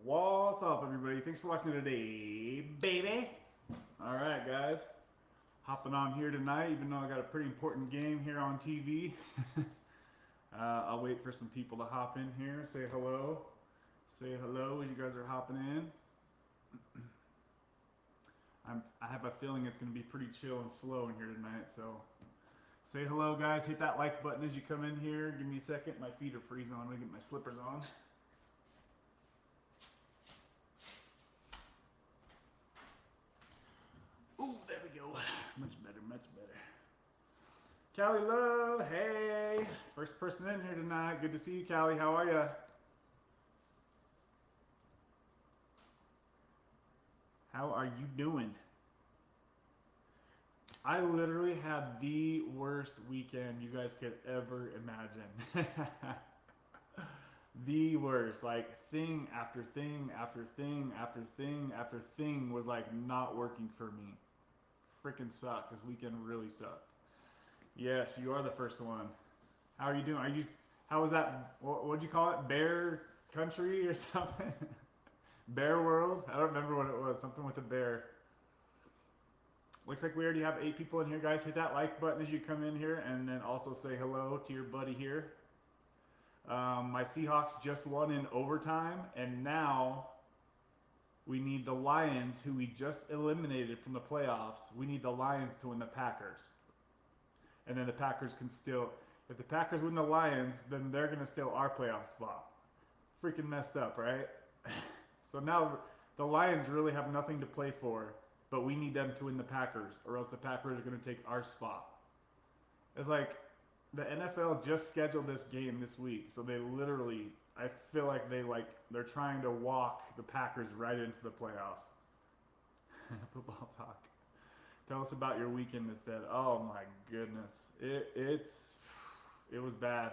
What's up, everybody? Thanks for watching today, baby. All right, guys. Hopping on here tonight, even though I got a pretty important game here on TV. I'll wait for some people to hop in here. Say hello. Say hello as you guys are hopping in. I have a feeling it's going to be pretty chill and slow in here tonight, so say hello, guys. Hit that like button as you come in here. Give me a second. My feet are freezing. I'm going to get my slippers on. Ooh, there we go. Much better, much better. Callie Love, hey. First person in here tonight. Good to see you, Callie. How are you? How are you doing? I literally had the worst weekend you guys could ever imagine. The worst. Like, thing after thing after thing after thing after thing was like not working for me. Freaking sucked. This weekend really sucked. Yes, you are the first one. How are you doing? How was that? What'd you call it? Bear country or something? Bear world? I don't remember what it was. Something with a bear. Looks like we already have 8 people in here, guys. Hit that like button as you come in here, and then also say hello to your buddy here. My Seahawks just won in overtime, and now we need the Lions, who we just eliminated from the playoffs. We need the Lions to win the Packers. And then the Packers can still, if the Packers win the Lions, then they're going to steal our playoff spot. Freaking messed up, right? So now the Lions really have nothing to play for, but we need them to win the Packers, or else the Packers are going to take our spot. It's like the NFL just scheduled this game this week, so they literally, I feel like they're trying to walk the Packers right into the playoffs. Football talk. Tell us about your weekend instead. Oh my goodness, it was bad.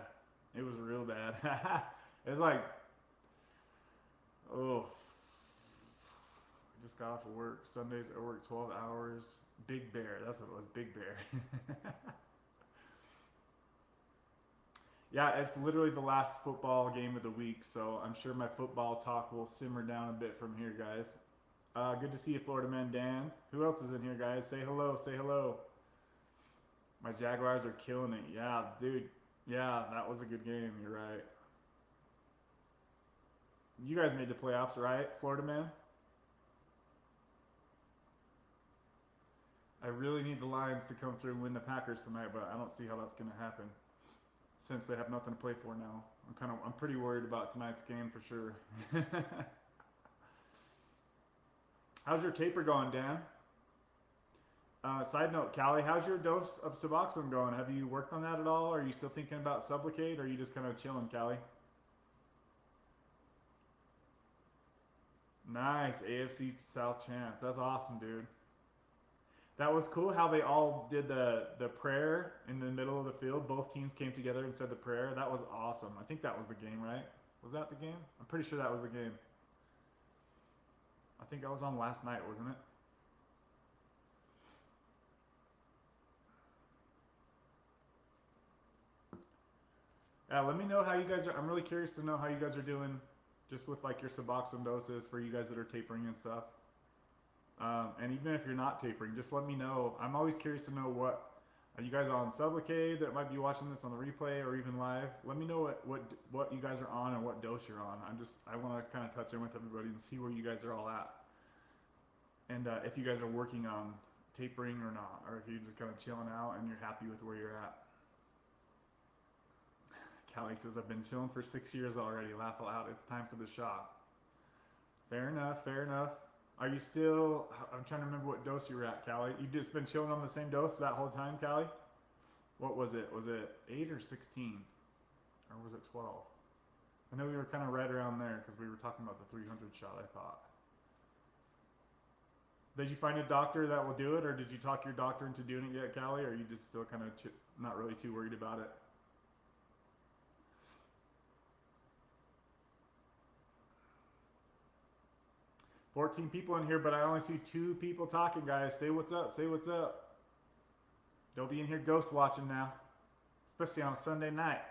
It was real bad. It's like, oh, I just got off of work. Sundays I work 12 hours. Big Bear, that's what it was. Big Bear. Yeah, it's literally the last football game of the week, so I'm sure my football talk will simmer down a bit from here, guys. Good to see you, Florida man Dan. Who else is in here, guys? Say hello, say hello. My Jaguars are killing it. Yeah, dude. Yeah, that was a good game. You're right. You guys made the playoffs, right, Florida man? I really need the Lions to come through and win the Packers tonight, but I don't see how that's going to happen, since they have nothing to play for now. I'm pretty worried about tonight's game for sure. How's your taper going, Dan? Side note, Callie, how's your dose of Suboxone going? Have you worked on that at all? Are you still thinking about Sublocade, or are you just kind of chilling, Callie? Nice, AFC South chance. That's awesome, dude. That was cool how they all did the prayer in the middle of the field. Both teams came together and said the prayer. That was awesome. I think that was the game, right? Was that the game? I'm pretty sure that was the game. I think that was on last night, wasn't it? Yeah, let me know how you guys are. I'm really curious to know how you guys are doing just with like your Suboxone doses for you guys that are tapering and stuff. And even if you're not tapering, just let me know. I'm always curious to know what are you guys on Sublocade that might be watching this on the replay or even live. Let me know what you guys are on and what dose you're on. I want to kind of touch in with everybody and see where you guys are all at, and if you guys are working on tapering or not, or if you're just kind of chilling out and you're happy with where you're at. Callie says, I've been chilling for 6 years already. Laugh aloud. It's time for the shot. Fair enough, fair enough. Are you still, I'm trying to remember what dose you were at, Callie. You've just been chilling on the same dose that whole time, Callie? What was it? Was it 8 or 16? Or was it 12? I know we were kind of right around there because we were talking about the 300 shot, I thought. Did you find a doctor that will do it, or did you talk your doctor into doing it yet, Callie? Or are you just still kind of not really too worried about it? $14 people in here, but I only see 2 people talking, guys. Say what's up. Say what's up. Don't be in here ghost watching now, especially on a Sunday night.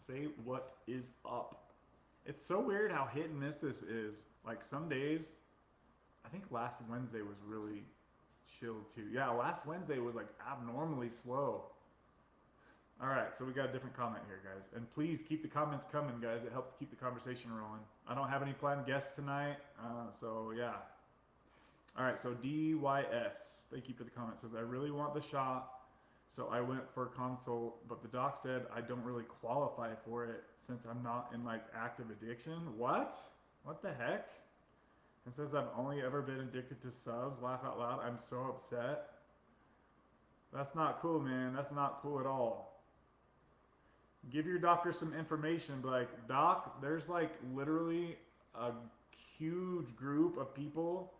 Say what is up. It's so weird how hit and miss this is. Like some days, I think last Wednesday was really chill too. Yeah, last Wednesday was like abnormally slow. All right, so we got a different comment here, guys. And please keep the comments coming, guys. It helps keep the conversation rolling. I don't have any planned guests tonight, so yeah. All right, so DYS, thank you for the comment. Says, I really want the shot, so I went for a consult, but the doc said I don't really qualify for it since I'm not in like active addiction. What? What the heck? And says I've only ever been addicted to subs. Laugh out loud. I'm so upset. That's not cool, man. That's not cool at all. Give your doctor some information. Be like, doc, there's like literally a huge group of people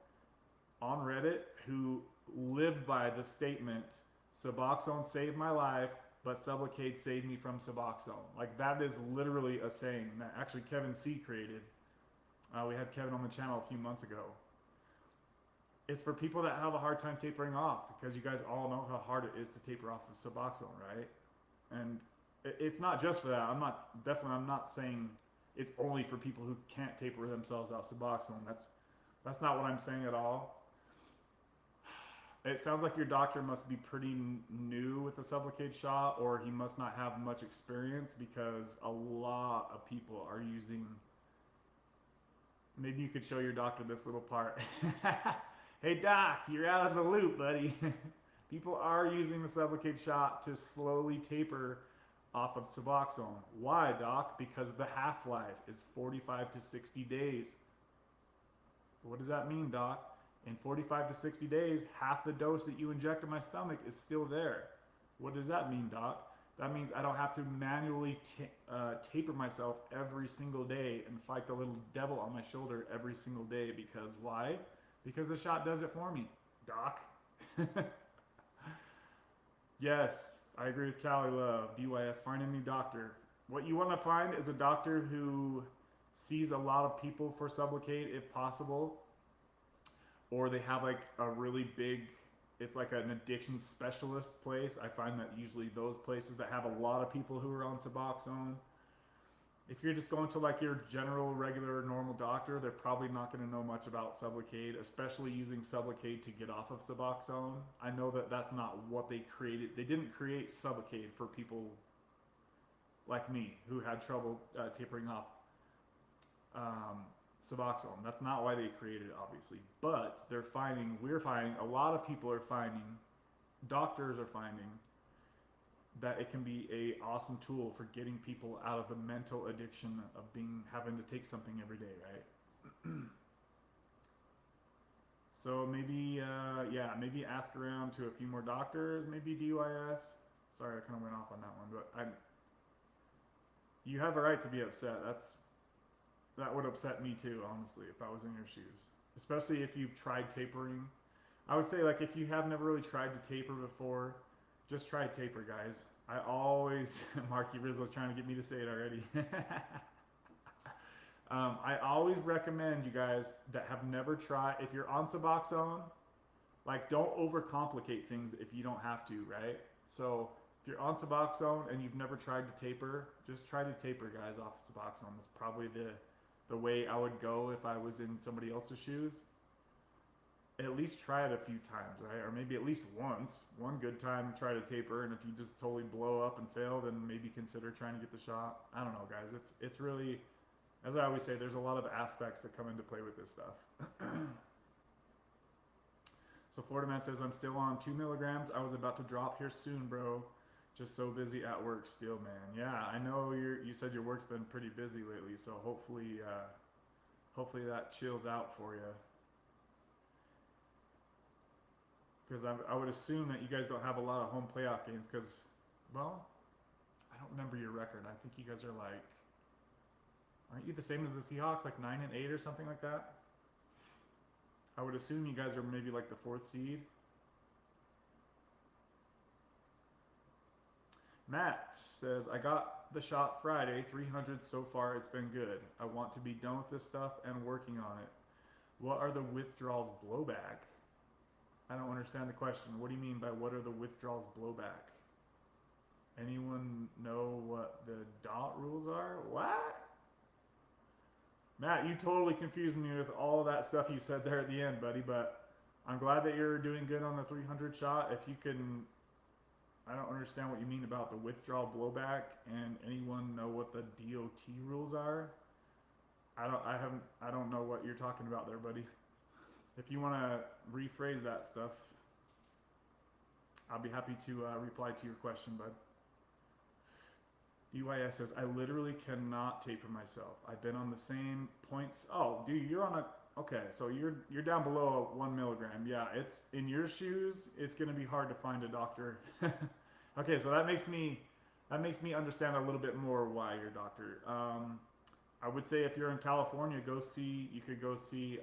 on Reddit who live by the statement, Suboxone saved my life, but Sublocade saved me from Suboxone. Like that is literally a saying that actually Kevin C created. We had Kevin on the channel a few months ago. It's for people that have a hard time tapering off, because you guys all know how hard it is to taper off of Suboxone, right? And it's not just for that. I'm not saying it's only for people who can't taper themselves off Suboxone. That's not what I'm saying at all. It sounds like your doctor must be pretty new with the Sublocade shot, or he must not have much experience, because a lot of people are using. Maybe you could show your doctor this little part. Hey doc, you're out of the loop, buddy. People are using the Sublocade shot to slowly taper off of Suboxone. Why, doc? Because the half-life is 45 to 60 days. What does that mean, doc? In 45 to 60 days, half the dose that you inject in my stomach is still there. What does that mean, doc? That means I don't have to manually taper myself every single day and fight the little devil on my shoulder every single day. Because why? Because the shot does it for me, doc. Yes, I agree with Cali Love. DYS, find a new doctor. What you want to find is a doctor who sees a lot of people for Sublocade if possible. Or they have like a really big, it's like an addiction specialist place. I find that usually those places that have a lot of people who are on Suboxone. If you're just going to like your general, regular, normal doctor, they're probably not going to know much about Sublocade, especially using Sublocade to get off of Suboxone. I know that that's not what they created. They didn't create Sublocade for people like me who had trouble tapering off Suboxone. That's not why they created it, obviously. But we're finding, a lot of people are finding, doctors are finding, that it can be a awesome tool for getting people out of the mental addiction of having to take something every day, right? So maybe, maybe ask around to a few more doctors, maybe DYS. Sorry, I kind of went off on that one, but you have a right to be upset. That would upset me too, honestly, if I was in your shoes. Especially if you've tried tapering. I would say, like, if you have never really tried to taper before, just try taper, guys. I always, Marky Rizzo's trying to get me to say it already. I always recommend you guys that have never tried, if you're on Suboxone, like, don't overcomplicate things if you don't have to, right? So if you're on Suboxone and you've never tried to taper, just try to taper, guys, off Suboxone. That's probably the way I would go if I was in somebody else's shoes. At least try it a few times, right? Or maybe at least once. One good time, try to taper, and if you just totally blow up and fail, then maybe consider trying to get the shot. I don't know, guys. It's really, as I always say, there's a lot of aspects that come into play with this stuff. So Florida Man says, I'm still on 2 milligrams. I was about to drop here soon, bro. Just so busy at work still, man. Yeah, I know you said your work's been pretty busy lately, so hopefully that chills out for you. Because I would assume that you guys don't have a lot of home playoff games because, well, I don't remember your record. I think you guys are like, aren't you the same as the Seahawks, like 9-8 or something like that? I would assume you guys are maybe like the 4th seed. Matt says, I got the shot Friday, 300 so far, it's been good. I want to be done with this stuff and working on it. What are the withdrawals blowback? I don't understand the question. What do you mean by what are the withdrawals blowback? Anyone know what the dot rules are? What? Matt, you totally confused me with all of that stuff you said there at the end, buddy, but I'm glad that you're doing good on the 300 shot. If you can, I don't understand what you mean about the withdrawal blowback, and anyone know what the DOT rules are? I don't know what you're talking about there, buddy. If you want to rephrase that stuff, I'll be happy to reply to your question, bud. DYS says, I literally cannot taper myself. I've been on the same points. Oh, dude, you're on a, okay, so you're down below 1 milligram. Yeah, it's in your shoes. It's going to be hard to find a doctor. Okay, so that makes me understand a little bit more why you're a doctor. I would say if you're in California, you could go see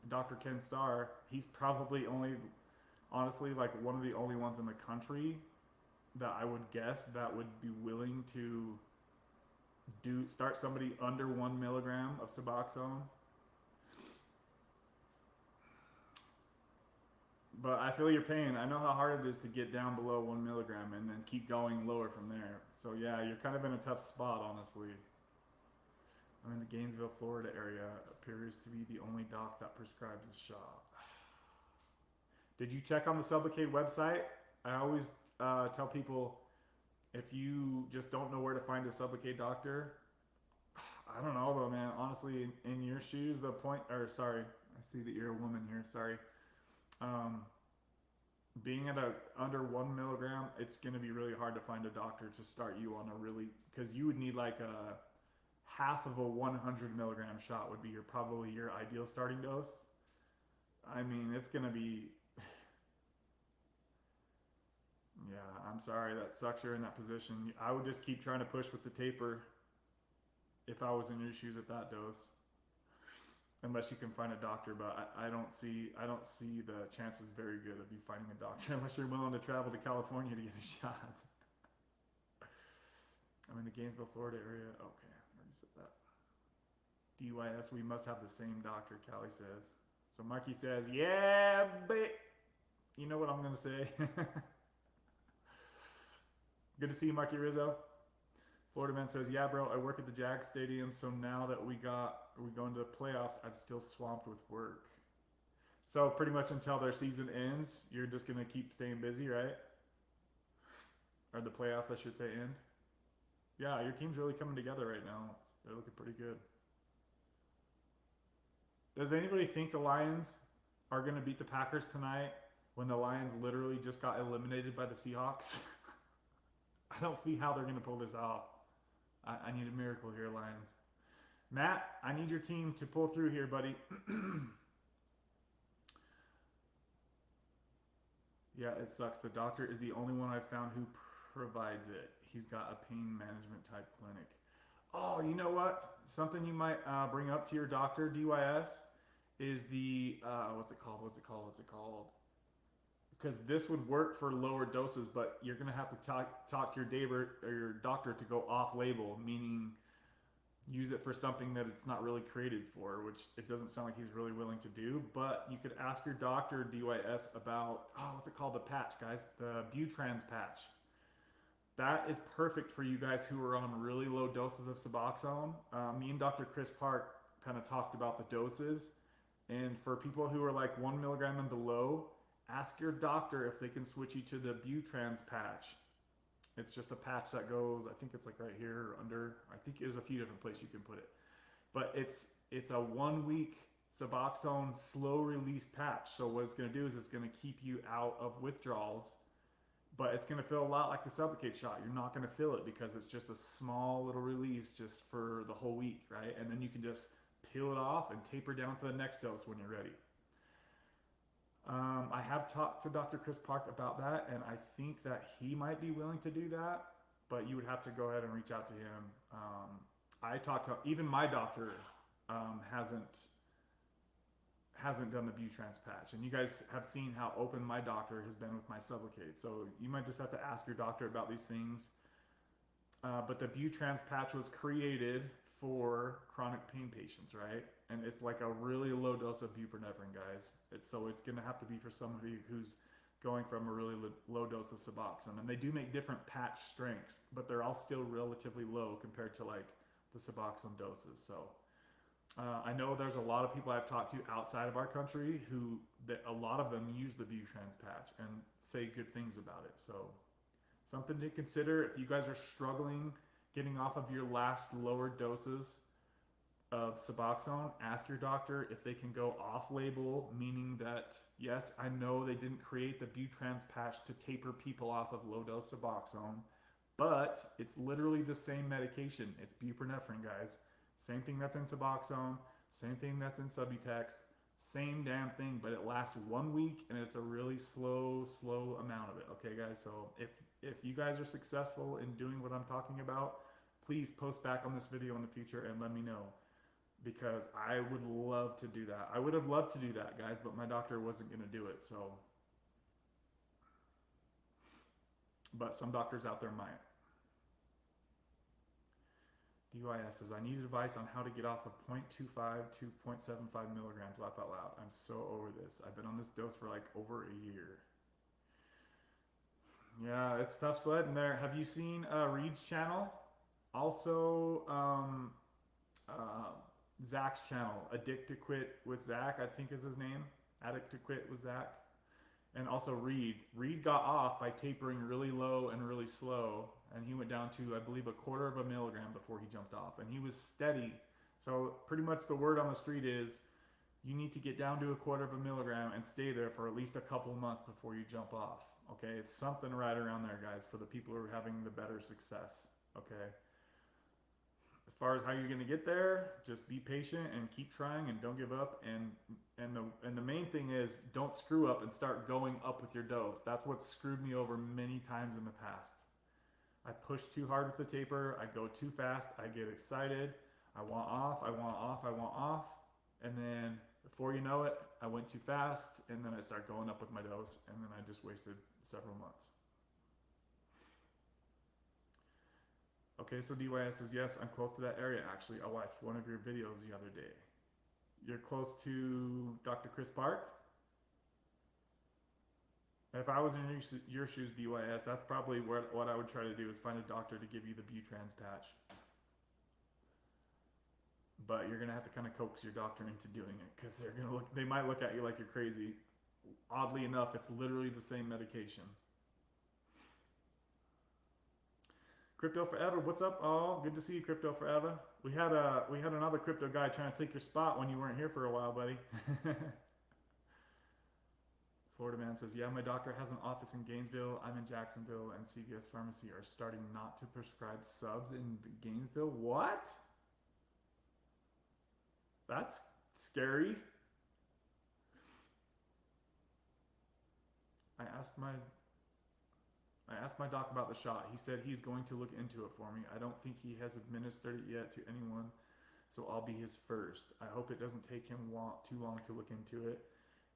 Dr. Ken Starr. He's probably honestly, like one of the only ones in the country that I would guess that would be willing to start somebody under 1 milligram of Suboxone. But I feel your pain. I know how hard it is to get down below 1 milligram and then keep going lower from there. So yeah, you're kind of in a tough spot, honestly. I'm in the Gainesville, Florida area. Appears to be the only doc that prescribes the shot. Did you check on the Sublocade website? I always tell people, if you just don't know where to find a Sublocade doctor, I don't know though, man. Honestly, in your shoes, sorry, I see that you're a woman here. Sorry. Being at under 1 milligram, it's going to be really hard to find a doctor to start you on because you would need like a half of a 100 milligram shot would be probably your ideal starting dose. I mean, it's going to be, yeah, I'm sorry, that sucks you're in that position. I would just keep trying to push with the taper if I was in your shoes at that dose. Unless you can find a doctor, but I don't see the chances very good of you finding a doctor unless you're willing to travel to California to get a shot. I'm in the Gainesville, Florida area. Okay, I already said that. DYS, we must have the same doctor, Callie says. So Marky says, yeah, but you know what I'm gonna say. Good to see you, Marky Rizzo. Florida Man says, yeah, bro, I work at the Jag Stadium, so now that we go into the playoffs, I'm still swamped with work. So pretty much until their season ends, you're just going to keep staying busy, right? Or the playoffs, I should say, end. Yeah, your team's really coming together right now. They're looking pretty good. Does anybody think the Lions are going to beat the Packers tonight when the Lions literally just got eliminated by the Seahawks? I don't see how they're going to pull this off. I need a miracle here, Lions. Matt, I need your team to pull through here, buddy. Yeah, it sucks. The doctor is the only one I've found who provides it. He's got a pain management type clinic. Oh, you know what? Something you might bring up to your doctor, DYS, is the, what's it called? Because this would work for lower doses, but you're going to have to talk your doctor to go off label, meaning use it for something that it's not really created for, which it doesn't sound like he's really willing to do. But you could ask your doctor, DYS, about, what's it called? The patch, guys, the Butrans patch. That is perfect for you guys who are on really low doses of Suboxone. Me and Dr. Chris Park kind of talked about the doses. And for people who are like 1 milligram and below, ask your doctor if they can switch you to the Butrans patch. It's just a patch that goes, I think it's like right here or under. I think there's a few different places you can put it. But it's a 1 week Suboxone slow release patch. So what it's going to do is it's going to keep you out of withdrawals, but it's going to feel a lot like the Sublocade shot. You're not going to feel it because it's just a small little release just for the whole week, right? And then you can just peel it off and taper down to the next dose when you're ready. I have talked to Dr. Chris Park about that, and I think that he might be willing to do that, but you would have to go ahead and reach out to him. I talked to, even my doctor hasn't done the Butrans patch, and you guys have seen how open my doctor has been with my Sublocade, so you might just have to ask your doctor about these things. But the Butrans patch was created for chronic pain patients, right? And it's like a really low dose of buprenorphine, guys. So it's going to have to be for somebody who's going from a really low dose of Suboxone. And they do make different patch strengths, but they're all still relatively low compared to like the Suboxone doses. So I know there's a lot of people I've talked to outside of our country who, a lot of them use the Butrans patch and say good things about it. So something to consider if you guys are struggling getting off of your last lower doses of Suboxone. Ask your doctor if they can go off label, meaning that, yes, I know they didn't create the Butrans patch to taper people off of low dose Suboxone, but it's literally the same medication. It's buprenorphine, guys. Same thing that's in Suboxone, same thing that's in Subutex, same damn thing, but it lasts 1 week and it's a really slow amount of it. Okay, guys, so if you guys are successful in doing what I'm talking about, please post back on this video in the future and let me know, because I would love to do that. I would have loved to do that, guys, but my doctor wasn't going to do it. So, but some doctors out there might. DYS says, I need advice on how to get off of 0.25 to 0.75 milligrams. Laugh out loud. I'm so over this. I've been on this dose for like over a year. Yeah, it's tough sledding there. Have you seen Reed's channel? Also, Zach's channel, Addict to Quit with Zach, I think is his name. Addict to Quit with Zach. And also Reed. Reed got off by tapering really low and really slow, and he went down to, I believe, 1/4 milligram before he jumped off, and he was steady. So pretty much the word on the street is you need to get down to 1/4 milligram and stay there for at least a couple months before you jump off. Okay, it's something right around there, guys, for the people who are having the better success. Okay. As far as how you're going to get there, just be patient and keep trying and don't give up. And the main thing is, don't screw up and start going up with your dose. That's what screwed me over many times in the past. I push too hard with the taper. I go too fast. I get excited. I want off. I want off. I want off. And then before you know it, I went too fast. And then I start going up with my dose. And then I just wasted several months. Okay, so DYS says, yes, I'm close to that area, actually. I watched one of your videos the other day. You're close to Dr. Chris Park? If I was in your shoes, DYS, that's probably what I would try to do, is find a doctor to give you the Butrans patch. But you're going to have to kind of coax your doctor into doing it, because they might look at you like you're crazy. Oddly enough, it's literally the same medication. Crypto Forever, what's up? Oh, good to see you, Crypto Forever. We had another crypto guy trying to take your spot when you weren't here for a while, buddy. Florida Man says, yeah, my doctor has an office in Gainesville. I'm in Jacksonville, and CVS Pharmacy are starting not to prescribe subs in Gainesville. What? That's scary. I asked my doc about the shot. He said he's going to look into it for me. I don't think he has administered it yet to anyone, so I'll be his first. I hope it doesn't take him too long to look into it.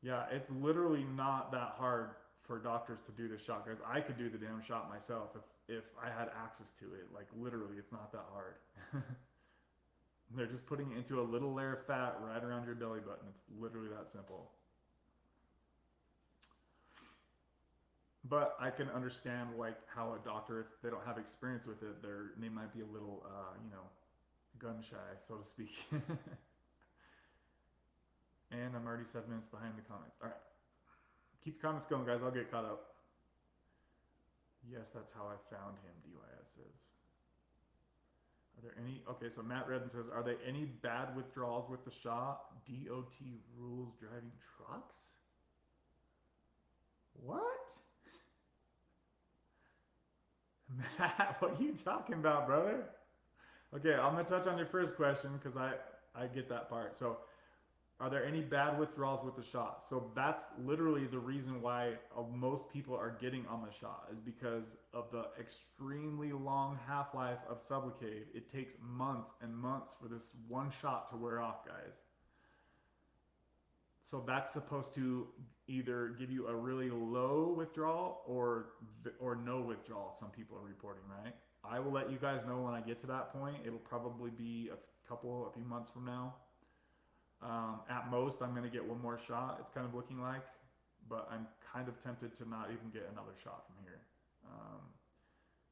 Yeah, it's literally not that hard for doctors to do the shot, guys. I could do the damn shot myself if I had access to it. Like, literally, it's not that hard. They're just putting it into a little layer of fat right around your belly button. It's literally that simple. But I can understand how a doctor, if they don't have experience with it, they might be a little, gun shy, so to speak. And I'm already 7 minutes behind the comments. All right. Keep the comments going, guys. I'll get caught up. Yes, that's how I found him, DYS says. Are there any... Okay, so Matt Redden says, are there any bad withdrawals with the shot? DOT rules driving trucks? What? Matt, what are you talking about, brother? Okay, I'm going to touch on your first question because I get that part. So, are there any bad withdrawals with the shot? So that's literally the reason why most people are getting on the shot, is because of the extremely long half-life of Sublocade. It takes months and months for this one shot to wear off, guys. So that's supposed to either give you a really low withdrawal or no withdrawal, some people are reporting, right? I will let you guys know when I get to that point. It'll probably be a few months from now. At most, I'm going to get one more shot, it's kind of looking like. but I'm kind of tempted to not even get another shot from here.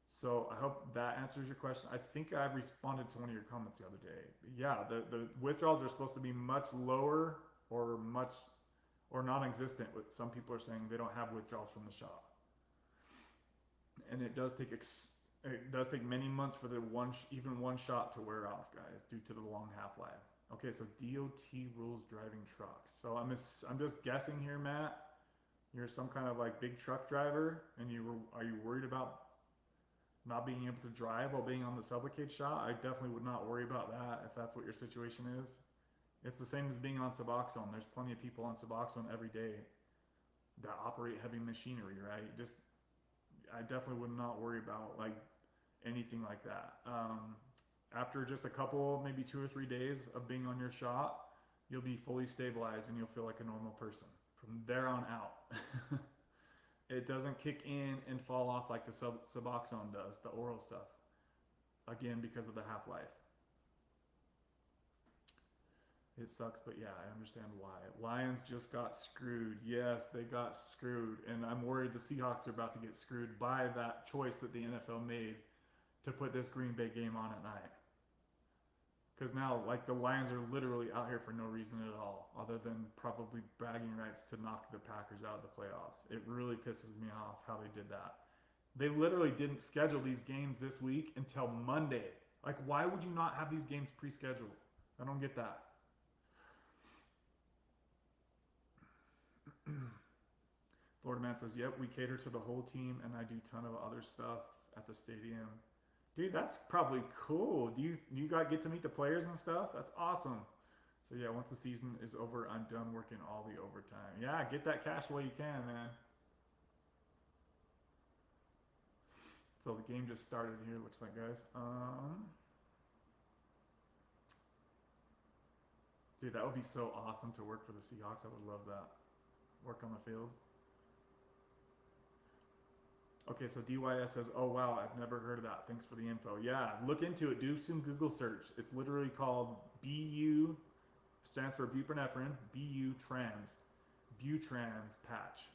So I hope that answers your question. I think I responded to one of your comments the other day. Yeah, the withdrawals are supposed to be much lower or non-existent. Some people are saying they don't have withdrawals from the shot, and it does take many months for even one shot to wear off, guys, due to the long half-life. Okay, so DOT rules driving trucks. So I'm just guessing here, Matt. You're some kind of like big truck driver, and are you worried about not being able to drive while being on the Sublocade shot? I definitely would not worry about that if that's what your situation is. It's the same as being on Suboxone. There's plenty of people on Suboxone every day that operate heavy machinery, right? I definitely would not worry about like anything like that. After just a couple, maybe 2 or 3 days of being on your shot, you'll be fully stabilized and you'll feel like a normal person. From there on out, it doesn't kick in and fall off like the Suboxone does, the oral stuff. Again, because of the half-life. It sucks, but yeah, I understand why. Lions just got screwed. Yes, they got screwed. And I'm worried the Seahawks are about to get screwed by that choice that the NFL made to put this Green Bay game on at night. Because now, like, the Lions are literally out here for no reason at all, other than probably bragging rights to knock the Packers out of the playoffs. It really pisses me off how they did that. They literally didn't schedule these games this week until Monday. Like, why would you not have these games pre-scheduled? I don't get that. Florida Man says, yep, we cater to the whole team, and I do a ton of other stuff at the stadium. Dude, that's probably cool. Do you guys get to meet the players and stuff? That's awesome. So yeah, once the season is over, I'm done working all the overtime. Yeah, get that cash while you can, man. So the game just started here, looks like, guys. Dude, that would be so awesome to work for the Seahawks. I would love that. Work on the field. Okay, so DYS says, oh wow, I've never heard of that. Thanks for the info. Yeah, look into it. Do some Google search. It's literally called BU, stands for buprenorphine, BU trans, Butrans patch.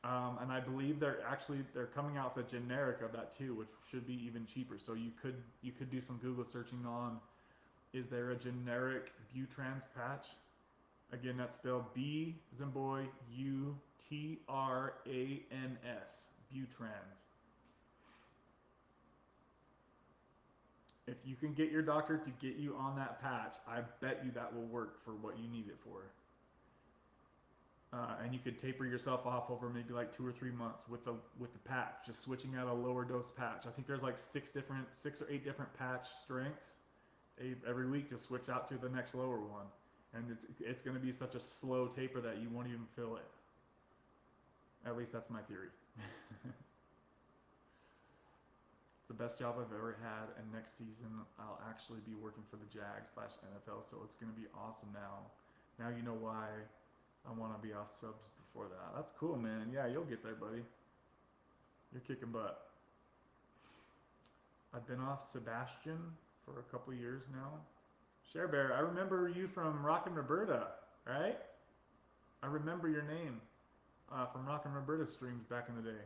And I believe they're coming out with a generic of that too, which should be even cheaper. So you could do some Google searching on, is there a generic Butrans patch? Again, that's spelled B as in boy, U-T-R-A-N-S, Butrans. If you can get your doctor to get you on that patch, I bet you that will work for what you need it for. And you could taper yourself off over maybe like 2 or 3 months with the patch, just switching out a lower dose patch. I think there's like 6 or 8 different patch strengths. Every week, just switch out to the next lower one. And it's going to be such a slow taper that you won't even feel it. At least that's my theory. It's the best job I've ever had, and next season I'll actually be working for the Jag/NFL, so it's going to be awesome now. Now you know why I want to be off subs before that. That's cool, man. Yeah, you'll get there, buddy. You're kicking butt. I've been off Sebastian for a couple years now. Share Bear, I remember you from Rockin' Roberta, right? I remember your name from Rockin' Roberta streams back in the day.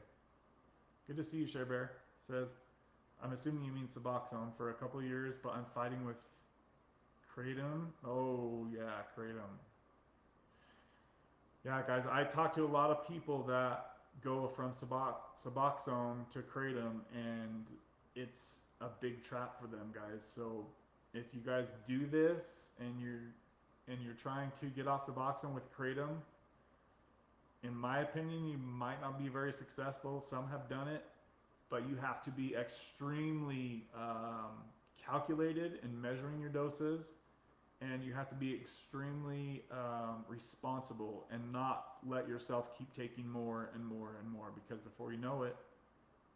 Good to see you, Share Bear. Says, I'm assuming you mean Suboxone for a couple of years, but I'm fighting with Kratom. Oh, yeah, Kratom. Yeah, guys, I talk to a lot of people that go from Suboxone to Kratom, and it's a big trap for them, guys. So if you guys do this and you're trying to get off Suboxone with Kratom, in my opinion, you might not be very successful. Some have done it, but you have to be extremely calculated in measuring your doses, and you have to be extremely responsible and not let yourself keep taking more and more and more, because before you know it,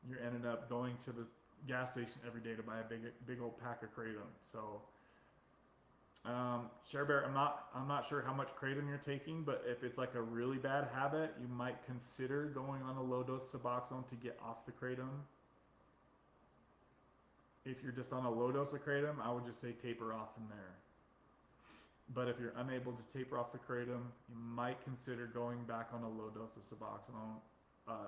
you're ended up going to the gas station every day to buy a big old pack of Kratom. So Share Bear, I'm not sure how much Kratom you're taking, but if it's like a really bad habit, you might consider going on a low dose Suboxone to get off the Kratom. If you're just on a low dose of Kratom, I would just say taper off from there. But if you're unable to taper off the kratom, you might consider going back on a low dose of Suboxone.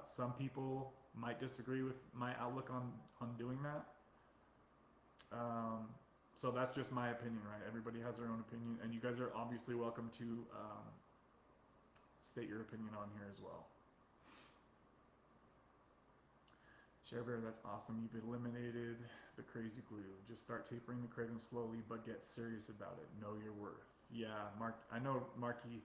Some people might disagree with my outlook on doing that. So that's just my opinion, right? Everybody has their own opinion, and you guys are obviously welcome to state your opinion on here as well. Sharebear, that's awesome. You've eliminated the crazy glue. Just start tapering the kratom slowly, but get serious about it. Know your worth. Yeah, Mark. I know Marky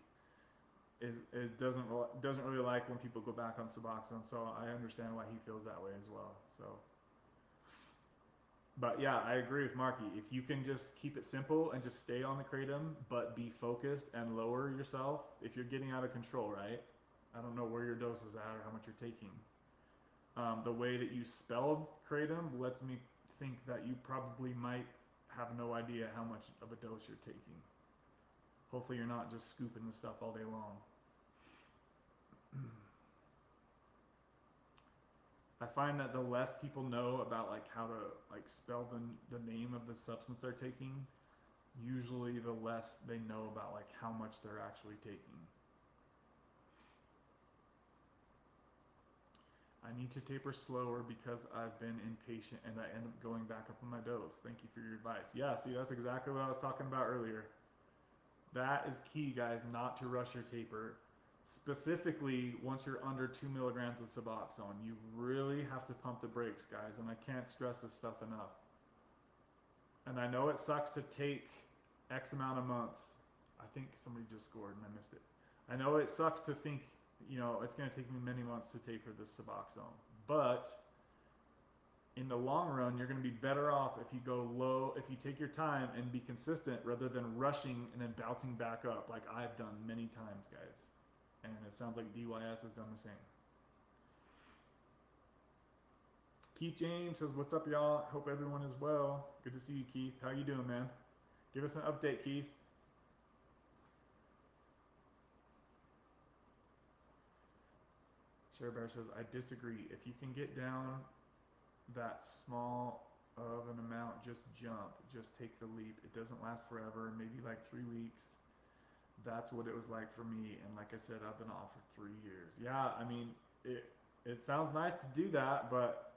doesn't really like when people go back on Suboxone, so I understand why he feels that way as well. So, but yeah, I agree with Marky. If you can just keep it simple and just stay on the kratom, but be focused and lower yourself, if you're getting out of control, right? I don't know where your dose is at or how much you're taking. The way that you spelled kratom lets me think that you probably might have no idea how much of a dose you're taking. Hopefully you're not just scooping the stuff all day long. I find that the less people know about like how to like spell the name of the substance they're taking, usually the less they know about like how much they're actually taking. I need to taper slower because I've been impatient and I end up going back up on my dose. Thank you for your advice. Yeah, see, that's exactly what I was talking about earlier. That is key, guys, not to rush your taper. Specifically, once you're under 2 milligrams of Suboxone, you really have to pump the brakes, guys, and I can't stress this stuff enough. And I know it sucks to take X amount of months. I think somebody just scored and I missed it. I know it sucks to think, you know, it's going to take me many months to taper this Suboxone, but in the long run, you're going to be better off if you go low, if you take your time and be consistent rather than rushing and then bouncing back up like I've done many times, guys. And it sounds like DYS has done the same. Keith James says, what's up, y'all? Hope everyone is well. Good to see you, Keith. How you doing, man? Give us an update, Keith. Sharebear says, I disagree. If you can get down that small of an amount, just jump. Just take the leap. It doesn't last forever, maybe like 3 weeks. That's what it was like for me. And like I said, I've been off for 3 years. Yeah, I mean, it sounds nice to do that, but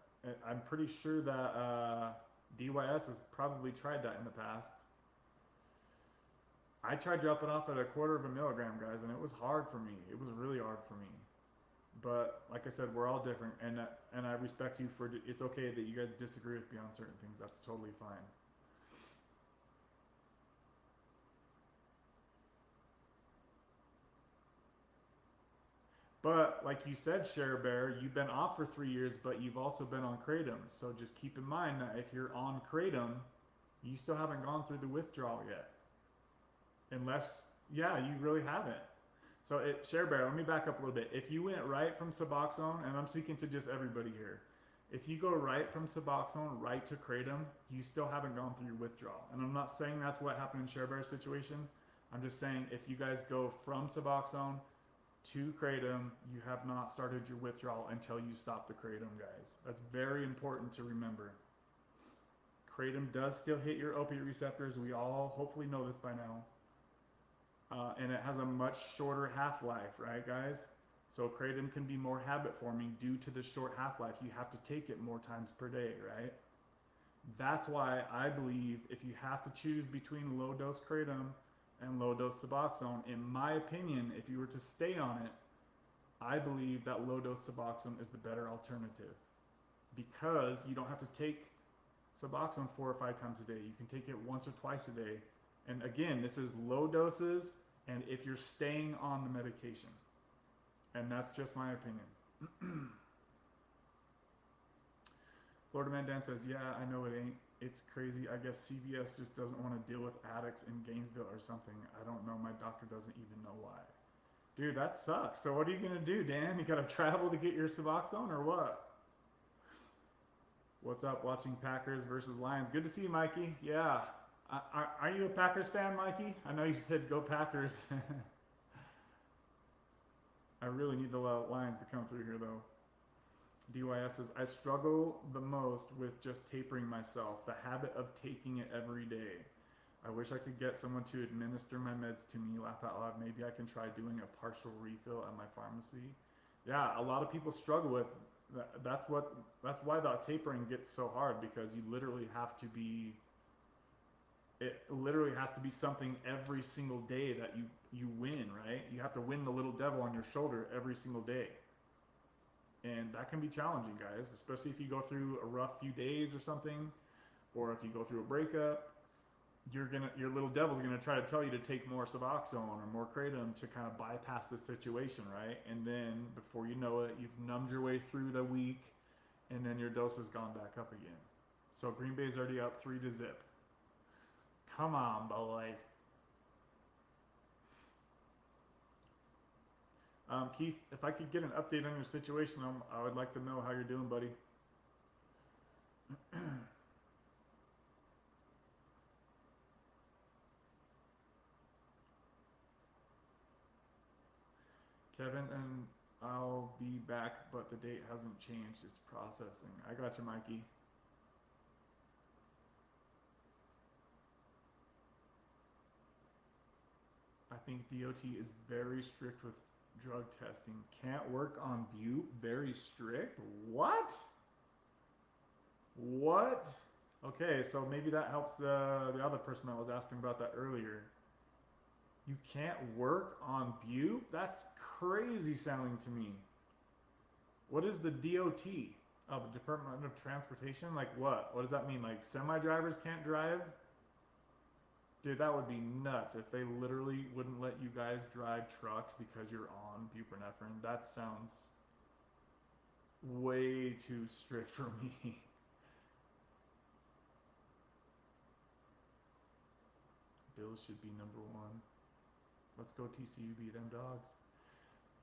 I'm pretty sure that DYS has probably tried that in the past. I tried dropping off at 1/4 milligram, guys, and it was hard for me. It was really hard for me. But like I said, we're all different, and I respect you for. It's okay that you guys disagree with me on certain things. That's totally fine. But like you said, Sharebear, you've been off for 3 years, but you've also been on Kratom. So just keep in mind that if you're on Kratom, you still haven't gone through the withdrawal yet. Unless, yeah, you really haven't. So Sharebear, let me back up a little bit. If you went right from Suboxone, and I'm speaking to just everybody here, if you go right from Suboxone right to Kratom, you still haven't gone through your withdrawal. And I'm not saying that's what happened in Sharebear's situation. I'm just saying if you guys go from Suboxone to Kratom, you have not started your withdrawal until you stop the Kratom, guys. That's very important to remember. Kratom does still hit your opiate receptors. We all hopefully know this by now. And it has a much shorter half-life, right, guys? So Kratom can be more habit-forming due to the short half-life. You have to take it more times per day, right? That's why I believe if you have to choose between low-dose Kratom and low-dose Suboxone, in my opinion, if you were to stay on it, I believe that low-dose Suboxone is the better alternative because you don't have to take Suboxone 4 or 5 times a day. You can take it once or twice a day. And again, this is low doses and if you're staying on the medication. And that's just my opinion. Florida Man Dan says, yeah, I know it ain't. It's crazy. I guess CVS just doesn't want to deal with addicts in Gainesville or something. I don't know. My doctor doesn't even know why. Dude, that sucks. So what are you going to do, Dan? You got to travel to get your Suboxone or what? What's up, watching Packers versus Lions? Good to see you, Mikey. Yeah. Are you a Packers fan, Mikey? I know you said go Packers. I really need the Lions to come through here, though. DYS says, I struggle the most with just tapering myself, the habit of taking it every day. I wish I could get someone to administer my meds to me. Laugh out loud. Maybe I can try doing a partial refill at my pharmacy. Yeah, a lot of people struggle with that. That's why the tapering gets so hard, because you literally have to be. It literally has to be something every single day that you win, right? You have to win the little devil on your shoulder every single day. And that can be challenging, guys, especially if you go through a rough few days or something, or if you go through a breakup. Your little devil's gonna try to tell you to take more Suboxone or more Kratom to kind of bypass the situation, right? And then before you know it, you've numbed your way through the week, and then your dose has gone back up again. So Green Bay's already up 3-0. Come on, boys. Keith, if I could get an update on your situation, I would like to know how you're doing, buddy. Kevin, and I'll be back, but the date hasn't changed. It's processing. I got you, Mikey. I think DOT is very strict with drug testing. Can't work on butte? Very strict? What? What? Okay, so maybe that helps the other person that was asking about that earlier. You can't work on butte? That's crazy sounding to me. What is the DOT? Oh, the Department of Transportation? Like what? What does that mean? Like semi-drivers can't drive? Dude, that would be nuts if they literally wouldn't let you guys drive trucks because you're on buprenorphine. That sounds way too strict for me. Bills should be number one. Let's go TCU, beat them dogs.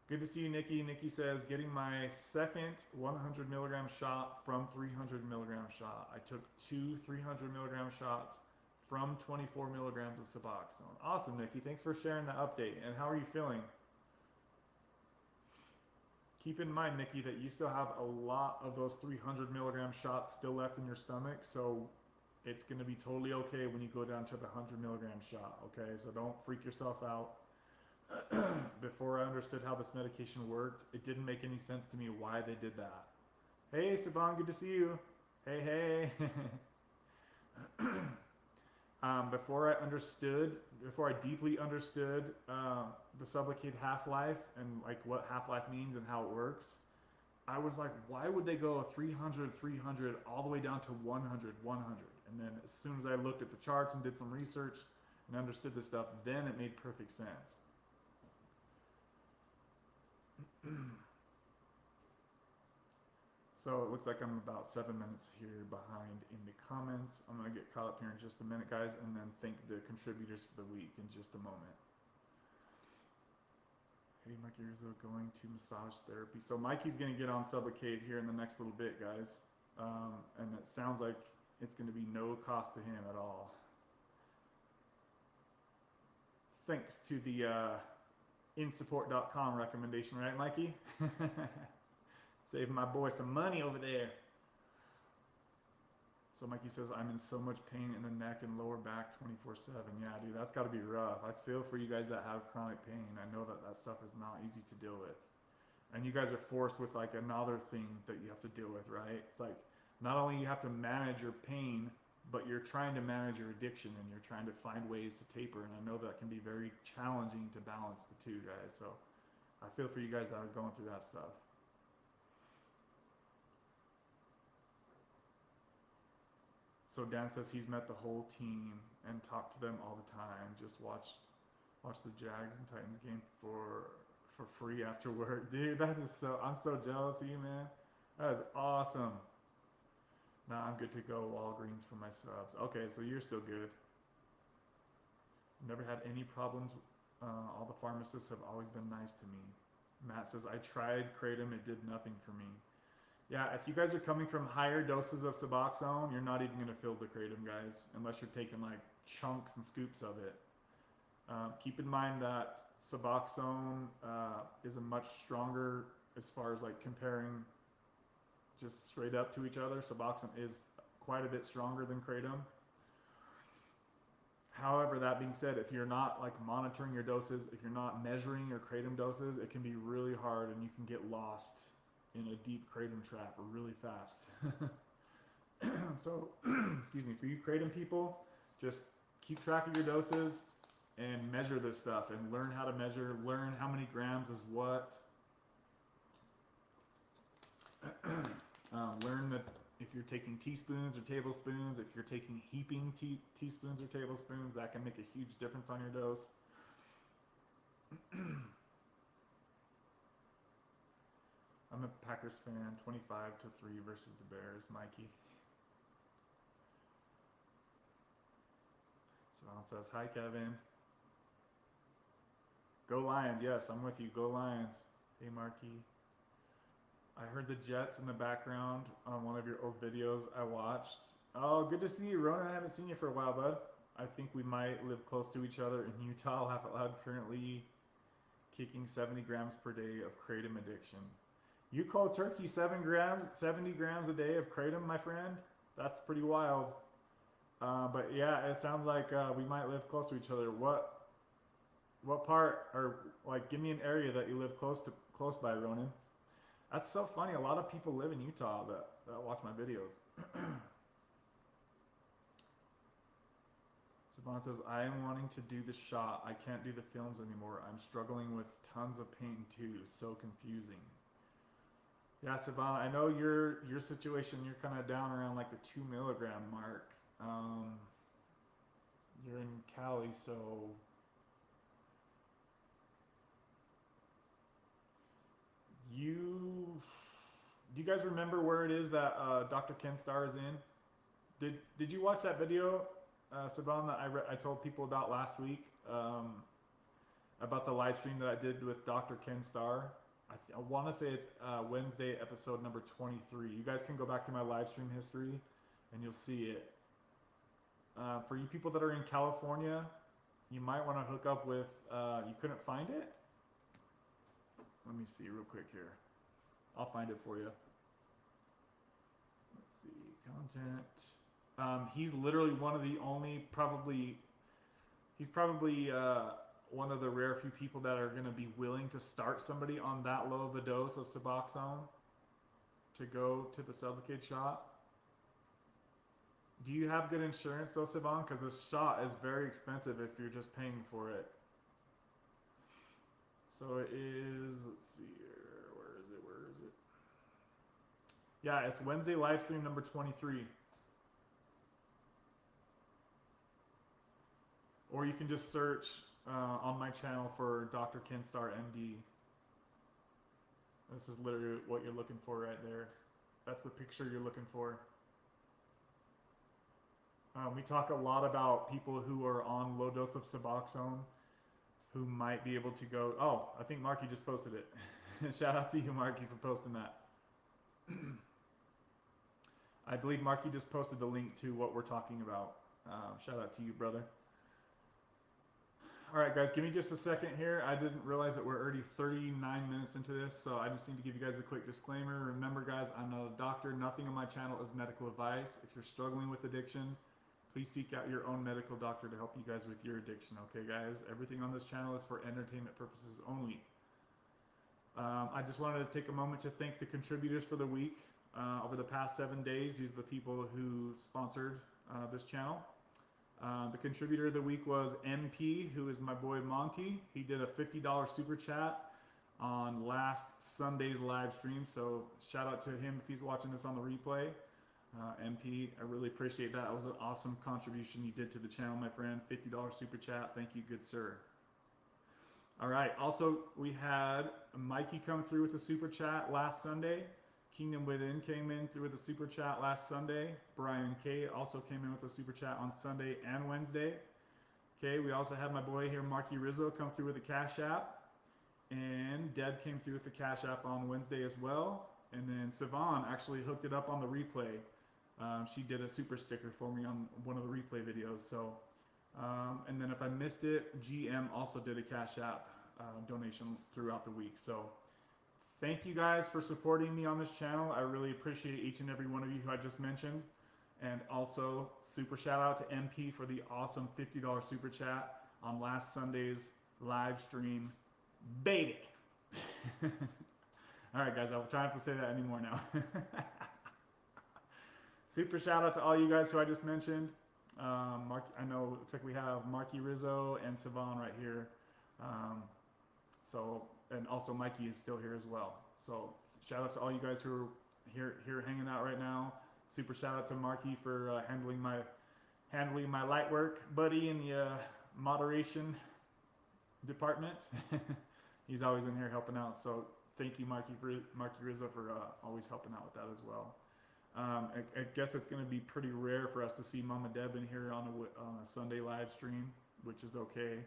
Good to see you, Nikki. Nikki says, getting my second 100 milligram shot from 300 milligram shot. I took 2 300 milligram shots from 24 milligrams of Suboxone. Awesome, Nikki. Thanks for sharing the update. And how are you feeling? Keep in mind, Nikki, that you still have a lot of those 300 milligram shots still left in your stomach. So it's going to be totally okay when you go down to the 100 milligram shot. Okay, so don't freak yourself out. Before I understood how this medication worked, it didn't make any sense to me why they did that. Hey, Siobhan, good to see you. Hey. Before I deeply understood the Sublocade half-life and like what half-life means and how it works, I was like, why would they go 300, 300 all the way down to 100, 100? And then as soon as I looked at the charts and did some research and understood this stuff, then it made perfect sense. So it looks like I'm about 7 minutes here behind in the comments. I'm going to get caught up here in just a minute, guys, and then thank the contributors for the week in just a moment. Hey, Mikey Rizzo going to massage therapy. So Mikey's going to get on Sublocade here in the next little bit, guys. And it sounds like it's going to be no cost to him at all. Thanks to the insupport.com recommendation, right, Mikey? Saving my boy some money over there. So Mikey says, I'm in so much pain in the neck and lower back 24/7. Yeah, dude, that's got to be rough. I feel for you guys that have chronic pain. I know that that stuff is not easy to deal with. And you guys are forced with like another thing that you have to deal with, right? It's like not only you have to manage your pain, but you're trying to manage your addiction and you're trying to find ways to taper. And I know that can be very challenging to balance the two, guys. So I feel for you guys that are going through that stuff. So Dan says he's met the whole team and talked to them all the time. Just watch the Jags and Titans game for free after work. Dude, that is so, I'm so jealous of you, man. That is awesome. Nah, I'm good to go. Walgreens for my subs. Okay, so you're still good. Never had any problems. All the pharmacists have always been nice to me. Matt says, I tried Kratom. It did nothing for me. Yeah, if you guys are coming from higher doses of Suboxone, you're not even going to feel the Kratom, guys, unless you're taking like chunks and scoops of it. Keep in mind that Suboxone is a much stronger, as far as like comparing just straight up to each other. Suboxone is quite a bit stronger than Kratom. However, that being said, if you're not like monitoring your doses, if you're not measuring your kratom doses, it can be really hard and you can get lost in a deep kratom trap really fast. So, excuse me, for you kratom people, just keep track of your doses and measure this stuff and learn how to measure, learn how many grams is what. Learn that if you're taking teaspoons or tablespoons, if you're taking heaping teaspoons or tablespoons, that can make a huge difference on your dose. I'm a Packers fan, 25-3 versus the Bears, Mikey. Someone says, hi, Kevin. Go Lions. Yes, I'm with you. Go Lions. Hey, Marky. I heard the Jets in the background on one of your old videos I watched. Oh, good to see you, Ronan. I haven't seen you for a while, bud. I think we might live close to each other in Utah. Laugh Out Loud currently kicking 70 grams per day of kratom addiction. You call turkey 70 grams a day of kratom, my friend? That's pretty wild. But yeah, it sounds like we might live close to each other. What part, or like, give me an area that you live close by, Ronan. That's so funny. A lot of people live in Utah that watch my videos. Savon says, I am wanting to do the shot. I can't do the films anymore. I'm struggling with tons of pain too. So confusing. Yeah, Savon, I know your situation, you're kind of down around like the 2 milligram mark. You're in Cali, so do you guys remember where it is that Dr. Ken Starr is in? Did you watch that video, Saban, that I told people about last week, about the live stream that I did with Dr. Ken Starr? I want to say it's Wednesday, episode number 23. You guys can go back to my live stream history and you'll see it. For you people that are in California, you might want to hook up with, you couldn't find it? Let me see real quick here. I'll find it for you. Let's see, content. He's literally one of the only, he's probably one of the rare few people that are going to be willing to start somebody on that low of a dose of Suboxone to go to the Sublocade shot. Do you have good insurance though, Saban? Because this shot is very expensive if you're just paying for it. So it is, let's see here, where is it? Yeah, it's Wednesday live stream number 23. Or you can just search on my channel for Dr. Ken Starr MD. This is literally what you're looking for right there. That's the picture you're looking for. We talk a lot about people who are on low dose of Suboxone who might be able to go. Oh, I think Marky just posted it. Shout out to you, Marky, for posting that. I believe Marky just posted the link to what we're talking about. Shout out to you, brother. All right, guys, give me just a second here. I didn't realize that we're already 39 minutes into this, so I just need to give you guys a quick disclaimer. Remember, guys, I'm not a doctor. Nothing on my channel is medical advice. If you're struggling with addiction, please seek out your own medical doctor to help you guys with your addiction, okay, guys? Everything on this channel is for entertainment purposes only. I just wanted to take a moment to thank the contributors for the week. Over the past 7 days, these are the people who sponsored this channel. The contributor of the week was MP, who is my boy Monty. He did a $50 super chat on last Sunday's live stream, so shout out to him if he's watching this on the replay. MP, I really appreciate that. It was an awesome contribution you did to the channel, my friend. $50 super chat. Thank you, good sir. All right. Also, we had Mikey come through with a super chat last Sunday. Kingdom Within came in through with a super chat last Sunday. Brian K also came in with a super chat on Sunday and Wednesday. Okay, we also had my boy here, Marky Rizzo, come through with a Cash App. And Deb came through with the Cash App on Wednesday as well. And then Savon actually hooked it up on the replay. She did a super sticker for me on one of the replay videos. So, and then if I missed it, GM also did a Cash App donation throughout the week. So thank you guys for supporting me on this channel. I really appreciate each and every one of you who I just mentioned. And also, super shout out to MP for the awesome $50 super chat on last Sunday's live stream. Baby! Alright, guys, I'll try not to say that anymore now. Super shout out to all you guys who I just mentioned. Mark, I know it looks like we have Marky Rizzo and Sivan right here. And also Mikey is still here as well. So shout out to all you guys who are here hanging out right now. Super shout out to Marky for handling my light work buddy in the moderation department. He's always in here helping out. So thank you, Marky Rizzo, for always helping out with that as well. I guess it's going to be pretty rare for us to see Mama Deb in here on a Sunday live stream, which is okay.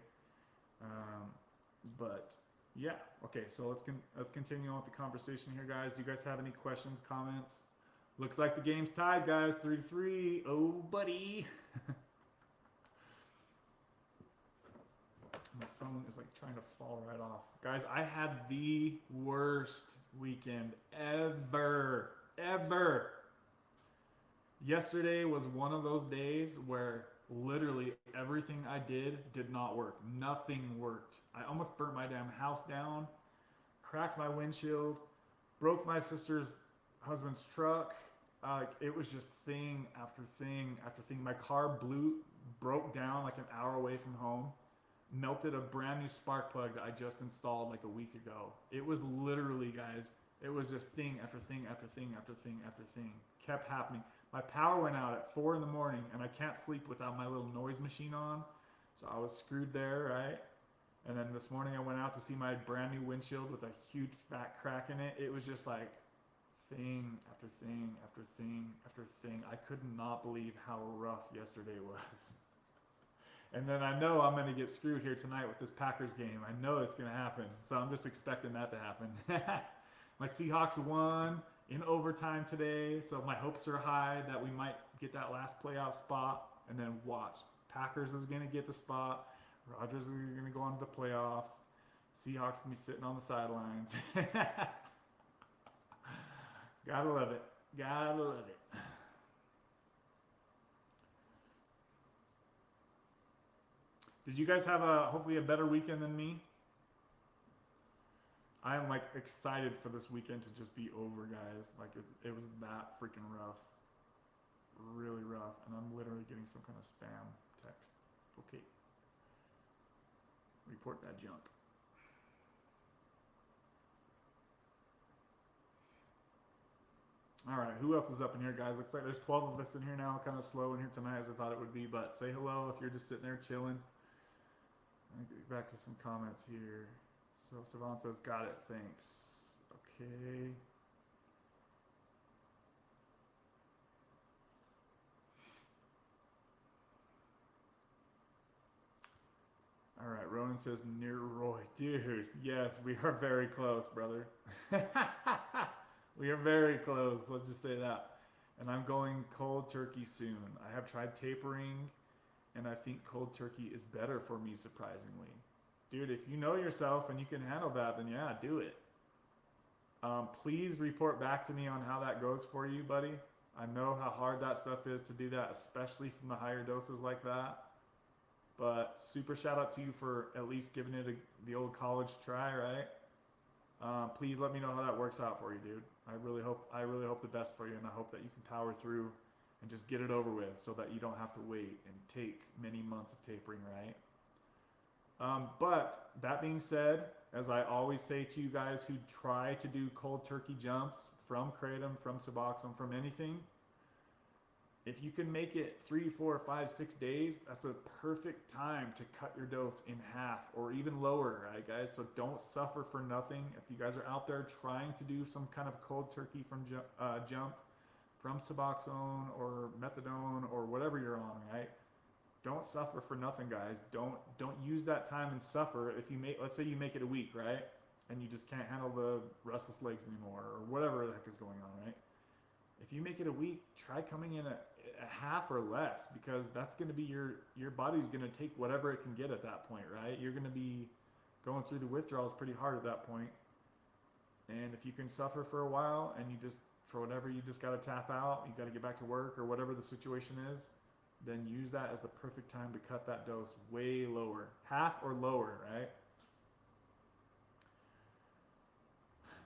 But yeah, okay. So let's continue on with the conversation here, guys. Do you guys have any questions, comments? Looks like the game's tied, guys. 3-3. Oh, buddy. My phone is like trying to fall right off. Guys, I had the worst weekend ever. Yesterday was one of those days where literally everything I did not work. Nothing worked. I almost burnt my damn house down, cracked my windshield, broke my sister's husband's truck. It was just thing after thing after thing. My car broke down like an hour away from home. Melted a brand new spark plug that I just installed like a week ago. It was literally, guys, it was just thing after thing after thing after thing after thing. Kept happening. My power went out at 4 in the morning and I can't sleep without my little noise machine on. So I was screwed there, right? And then this morning I went out to see my brand new windshield with a huge fat crack in it. It was just like thing after thing after thing after thing. I could not believe how rough yesterday was. And then I know I'm going to get screwed here tonight with this Packers game. I know it's going to happen. So I'm just expecting that to happen. My Seahawks won in overtime today. So my hopes are high that we might get that last playoff spot. And then watch. Packers is going to get the spot. Rodgers is going to go on to the playoffs. Seahawks going to be sitting on the sidelines. Gotta love it. Gotta love it. Did you guys have hopefully a better weekend than me? I am like excited for this weekend to just be over, guys. Like it was that freaking rough. Really rough. And I'm literally getting some kind of spam text. Okay. Report that junk. All right, who else is up in here, guys? Looks like there's 12 of us in here now. Kind of slow in here tonight as I thought it would be, but say hello if you're just sitting there chilling. Get back to some comments here. So Savant says, got it, thanks. Okay. All right, Ronan says, near Roy. Dude, yes, we are very close, brother. We are very close, let's just say that. And I'm going cold turkey soon. I have tried tapering, and I think cold turkey is better for me, surprisingly. Dude, if you know yourself and you can handle that, then yeah, do it. Please report back to me on how that goes for you, buddy. I know how hard that stuff is to do that, especially from the higher doses like that. But super shout out to you for at least giving it the old college try, right? Please let me know how that works out for you, dude. I really hope the best for you, and I hope that you can power through and just get it over with so that you don't have to wait and take many months of tapering, right? But that being said, as I always say to you guys who try to do cold turkey jumps from Kratom, from Suboxone, from anything, if you can make it 3, 4, 5, 6 days, that's a perfect time to cut your dose in half or even lower, right, guys? So don't suffer for nothing. If you guys are out there trying to do some kind of cold turkey from jump from Suboxone or methadone or whatever you're on, right? Don't suffer for nothing, guys. Don't use that time and suffer. If you let's say you make it a week, right? And you just can't handle the restless legs anymore or whatever the heck is going on, right? If you make it a week, try coming in a half or less, because that's going to be your body's going to take whatever it can get at that point, right? You're going to be going through the withdrawals pretty hard at that point. And if you can suffer for a while and you just for whatever you just got to tap out, you got to get back to work or whatever the situation is, then use that as the perfect time to cut that dose way lower, half or lower, right?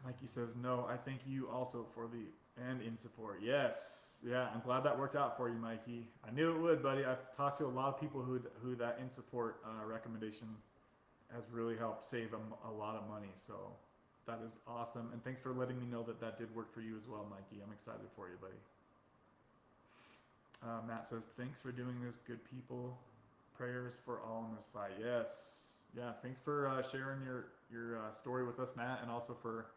Mikey says, no, I thank you also for the and in support. Yes. Yeah, I'm glad that worked out for you, Mikey. I knew it would, buddy. I've talked to a lot of people who that in support recommendation has really helped save them a lot of money. So that is awesome. And thanks for letting me know that that did work for you as well, Mikey. I'm excited for you, buddy. Matt says, thanks for doing this, good people. Prayers for all in this fight. Yes. Yeah, thanks for sharing your story with us, Matt, and also for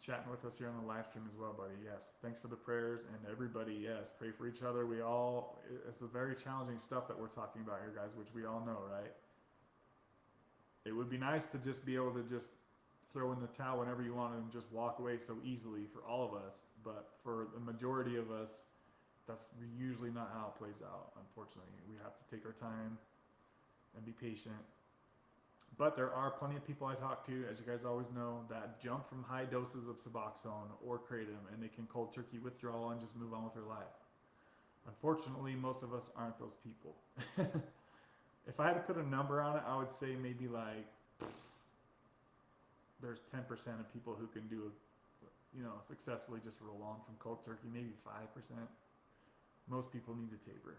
chatting with us here on the live stream as well, buddy. Yes, thanks for the prayers, and everybody, yes, pray for each other. It's a very challenging stuff that we're talking about here, guys, which we all know, right? It would be nice to just be able to just throw in the towel whenever you want and just walk away so easily for all of us, but for the majority of us, that's usually not how it plays out, unfortunately. We have to take our time and be patient. But there are plenty of people I talk to, as you guys always know, that jump from high doses of Suboxone or Kratom and they can cold turkey withdrawal and just move on with their life. Unfortunately, most of us aren't those people. If I had to put a number on it, I would say maybe like there's 10% of people who can do, successfully just roll on from cold turkey, maybe 5%. Most people need to taper.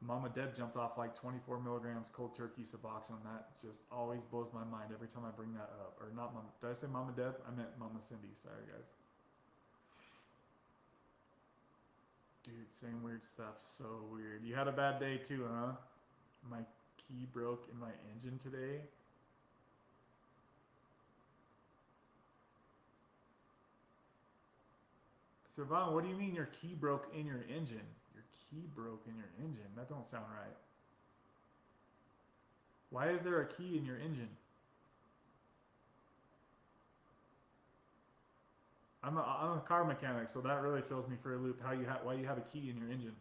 Mama Deb jumped off like 24 milligrams cold turkey Suboxone. That just always blows my mind every time I bring that up. Or not Mama, did I say Mama Deb? I meant Mama Cindy. Sorry, guys. Dude, same weird stuff. So weird. You had a bad day too, huh? My key broke in my engine today. Savon, what do you mean your key broke in your engine? Your key broke in your engine? That don't sound right. Why is there a key in your engine? I'm a car mechanic, so that really throws me for a loop. Why you have a key in your engine?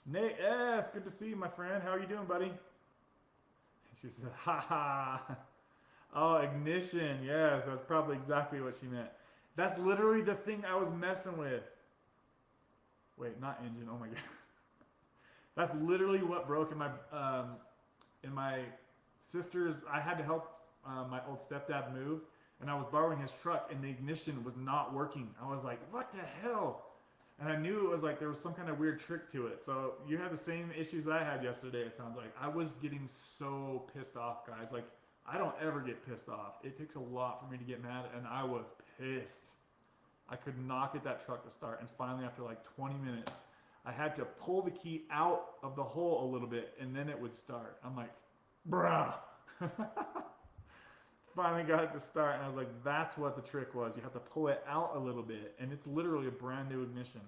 Nate, yes, good to see you, my friend. How are you doing, buddy? She said, ha ha. Oh, ignition. Yes, that's probably exactly what she meant. That's literally the thing I was messing with. Wait, not engine. Oh my god. That's literally what broke in my sister's. I had to help my old stepdad move, and I was borrowing his truck, and the ignition was not working. I was like, what the hell? And I knew it was like there was some kind of weird trick to it. So you had the same issues I had yesterday, it sounds like. I was getting so pissed off, guys. Like, I don't ever get pissed off. It takes a lot for me to get mad, and I was pissed. I could not get that truck to start, and finally, after like 20 minutes, I had to pull the key out of the hole a little bit, and then it would start. I'm like, bruh. Finally got it to start, and I was like, that's what the trick was. You have to pull it out a little bit, and it's literally a brand new ignition.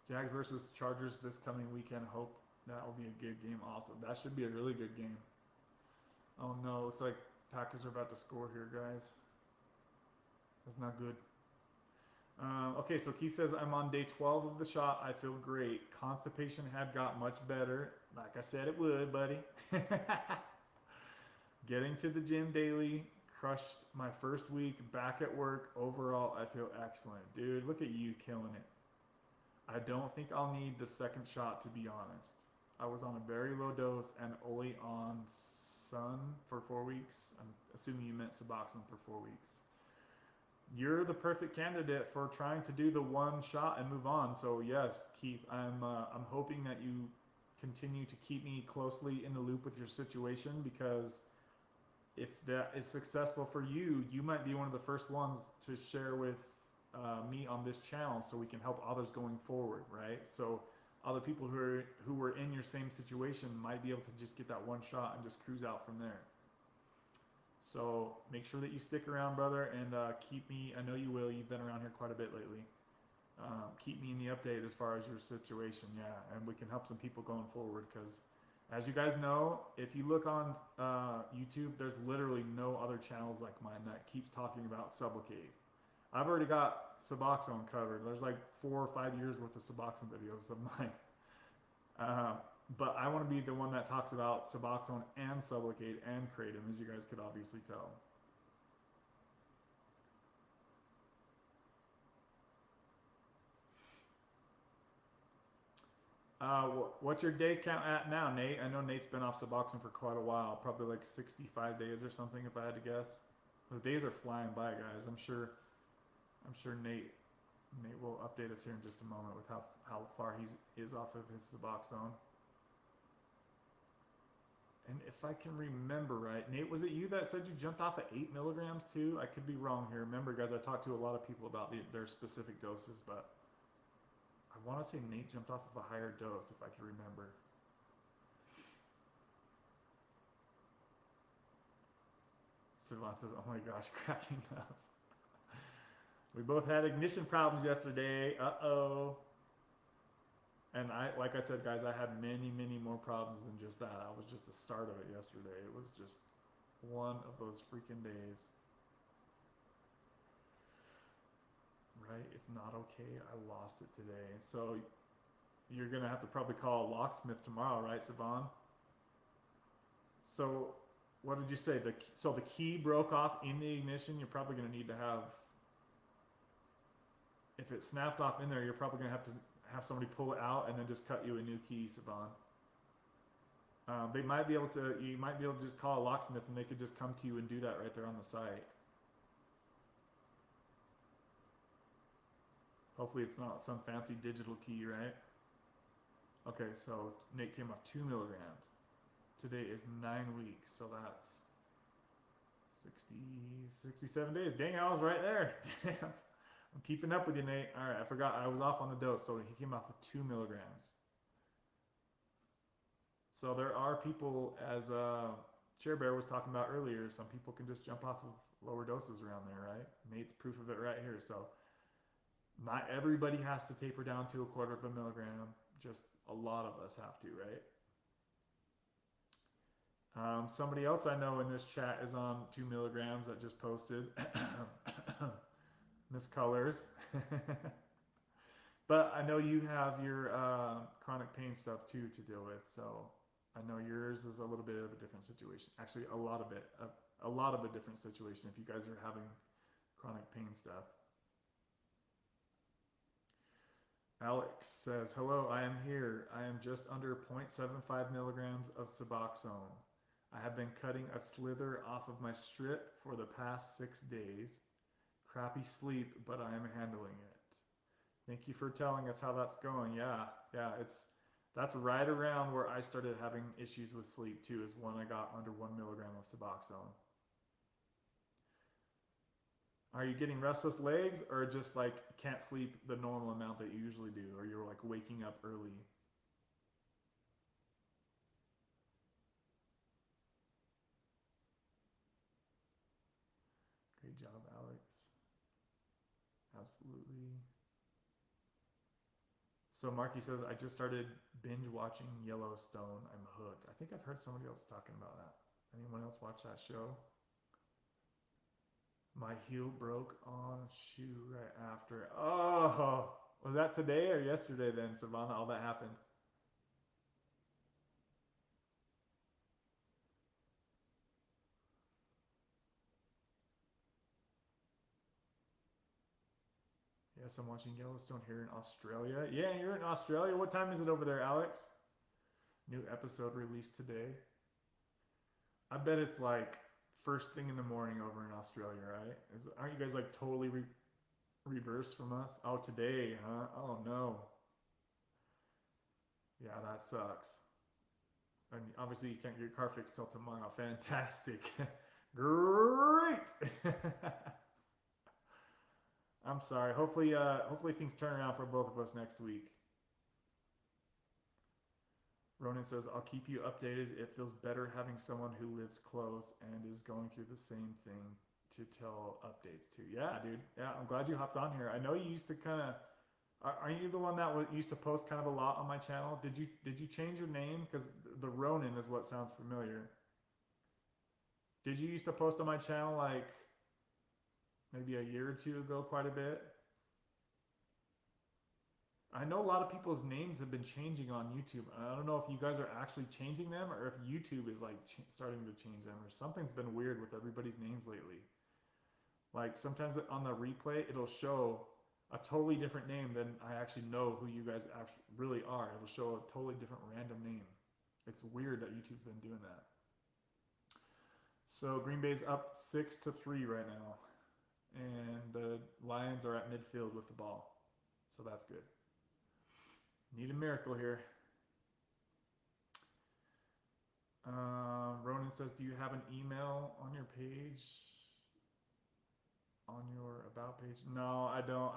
Jags versus Chargers this coming weekend. Hope that will be a good game also. That should be a really good game. Oh no, looks like Packers are about to score here, guys. That's not good. Okay, so Keith says, I'm on day 12 of the shot. I feel great. Constipation had got much better. Like I said it would, buddy. Getting to the gym daily. Crushed my first week. Back at work. Overall, I feel excellent. Dude, look at you killing it. I don't think I'll need the second shot, to be honest. I was on a very low dose and only on Sun for 4 weeks. I'm assuming you meant Suboxone for 4 weeks. You're the perfect candidate for trying to do the one shot and move on. So yes, Keith, I'm hoping that you continue to keep me closely in the loop with your situation, because if that is successful for you, you might be one of the first ones to share with me on this channel, so we can help others going forward, right? So other people who were in your same situation might be able to just get that one shot and just cruise out from there. So make sure that you stick around, brother, and keep me, I know you will, you've been around here quite a bit lately. Keep me in the update as far as your situation, yeah, and we can help some people going forward, because as you guys know, if you look on YouTube, there's literally no other channels like mine that keeps talking about Sublocade. I've already got Suboxone covered. There's like 4 or 5 years worth of Suboxone videos of mine. Uh, but I want to be the one that talks about Suboxone and Sublocade and Kratom, as you guys could obviously tell. What's your day count at now, Nate? I know Nate's been off Suboxone for quite a while, probably like 65 days or something, if I had to guess. The days are flying by, guys. I'm sure Nate will update us here in just a moment with how far he is off of his Suboxone. And if I can remember right, Nate, was it you that said you jumped off at 8 milligrams too? I could be wrong here. Remember, guys, I talked to a lot of people about their specific doses, but I want to say Nate jumped off of a higher dose if I can remember. Savant says, oh my gosh, cracking up. We both had ignition problems yesterday. Uh-oh. And like I said, guys, I had many more problems than just that. I was just the start of it yesterday. It was just one of those freaking days. Right? It's not okay. I lost it today. So you're going to have to probably call a locksmith tomorrow, right, Savan? So what did you say? So the key broke off in the ignition. You're probably going to need to have, if it snapped off in there, you're probably going to have somebody pull it out and then just cut you a new key, Savan. You might be able to just call a locksmith and they could just come to you and do that right there on the site. Hopefully it's not some fancy digital key, right? Okay, so Nate came off 2 milligrams. Today is 9 weeks, so that's 67 days. Dang, I was right there. Damn. I'm keeping up with you, Nate. All right, I forgot I was off on the dose, so he came off with 2 milligrams. So there are people, as Chair Bear was talking about earlier, some people can just jump off of lower doses around there, right? Nate's proof of it right here. So not everybody has to taper down to 1/4 milligram. Just a lot of us have to, right? Somebody else I know in this chat is on 2 milligrams that just posted. Miss Colors. But I know you have your chronic pain stuff too to deal with, so I know yours is a little bit of a different situation. Actually, a lot of a different situation if you guys are having chronic pain stuff. Alex says, hello, I am here. I am just under 0.75 milligrams of Suboxone. I have been cutting a slither off of my strip for the past 6 days. Crappy sleep, but I am handling it. Thank you for telling us how that's going. Yeah, that's right around where I started having issues with sleep too, is when I got under 1 milligram of Suboxone. Are you getting restless legs or just like can't sleep the normal amount that you usually do, or you're like waking up early? Great job, Alex. Absolutely. So Marky says, I just started binge watching Yellowstone. I'm hooked. I think I've heard somebody else talking about that. Anyone else watch that show? My heel broke on shoe right after. Oh, was that today or yesterday then, Savannah, all that happened? Yes, I'm watching Yellowstone here in Australia. Yeah, you're in Australia. What time is it over there, Alex? New episode released today. I bet it's like first thing in the morning over in Australia, right? Aren't you guys like totally reversed from us? Oh, today, huh? Oh no. Yeah, that sucks. And obviously you can't get your car fixed till tomorrow. Fantastic. Great. I'm sorry. Hopefully things turn around for both of us next week. Ronan says, I'll keep you updated. It feels better having someone who lives close and is going through the same thing to tell updates to. Yeah, dude. Yeah, I'm glad you hopped on here. I know you used to kind of, aren't you the one that used to post kind of a lot on my channel? Did you change your name? Because the Ronan is what sounds familiar. Did you used to post on my channel like maybe a year or two ago, quite a bit. I know a lot of people's names have been changing on YouTube. I don't know if you guys are actually changing them or if YouTube is like starting to change them or something's been weird with everybody's names lately. Like sometimes on the replay, it'll show a totally different name than I actually know who you guys actually really are. It'll show a totally different random name. It's weird that YouTube's been doing that. So Green Bay's up 6-3 right now. And the Lions are at midfield with the ball. So that's good. Need a miracle here. Ronan says, do you have an email on your page? On your about page? No, I don't.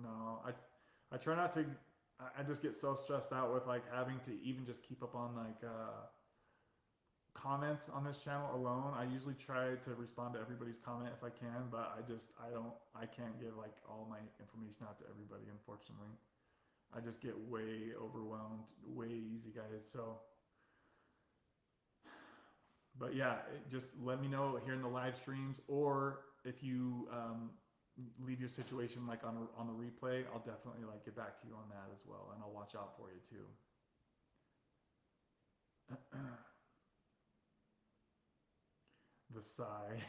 No. I try not to. I just get so stressed out with like having to even just keep up on like comments on this channel alone. I usually try to respond to everybody's comment if I can, but I can't give like all my information out to everybody, unfortunately. I just get way overwhelmed, way easy, guys. So, but yeah, just let me know here in the live streams, or if you leave your situation like on the replay, I'll definitely like get back to you on that as well, and I'll watch out for you too. The sigh.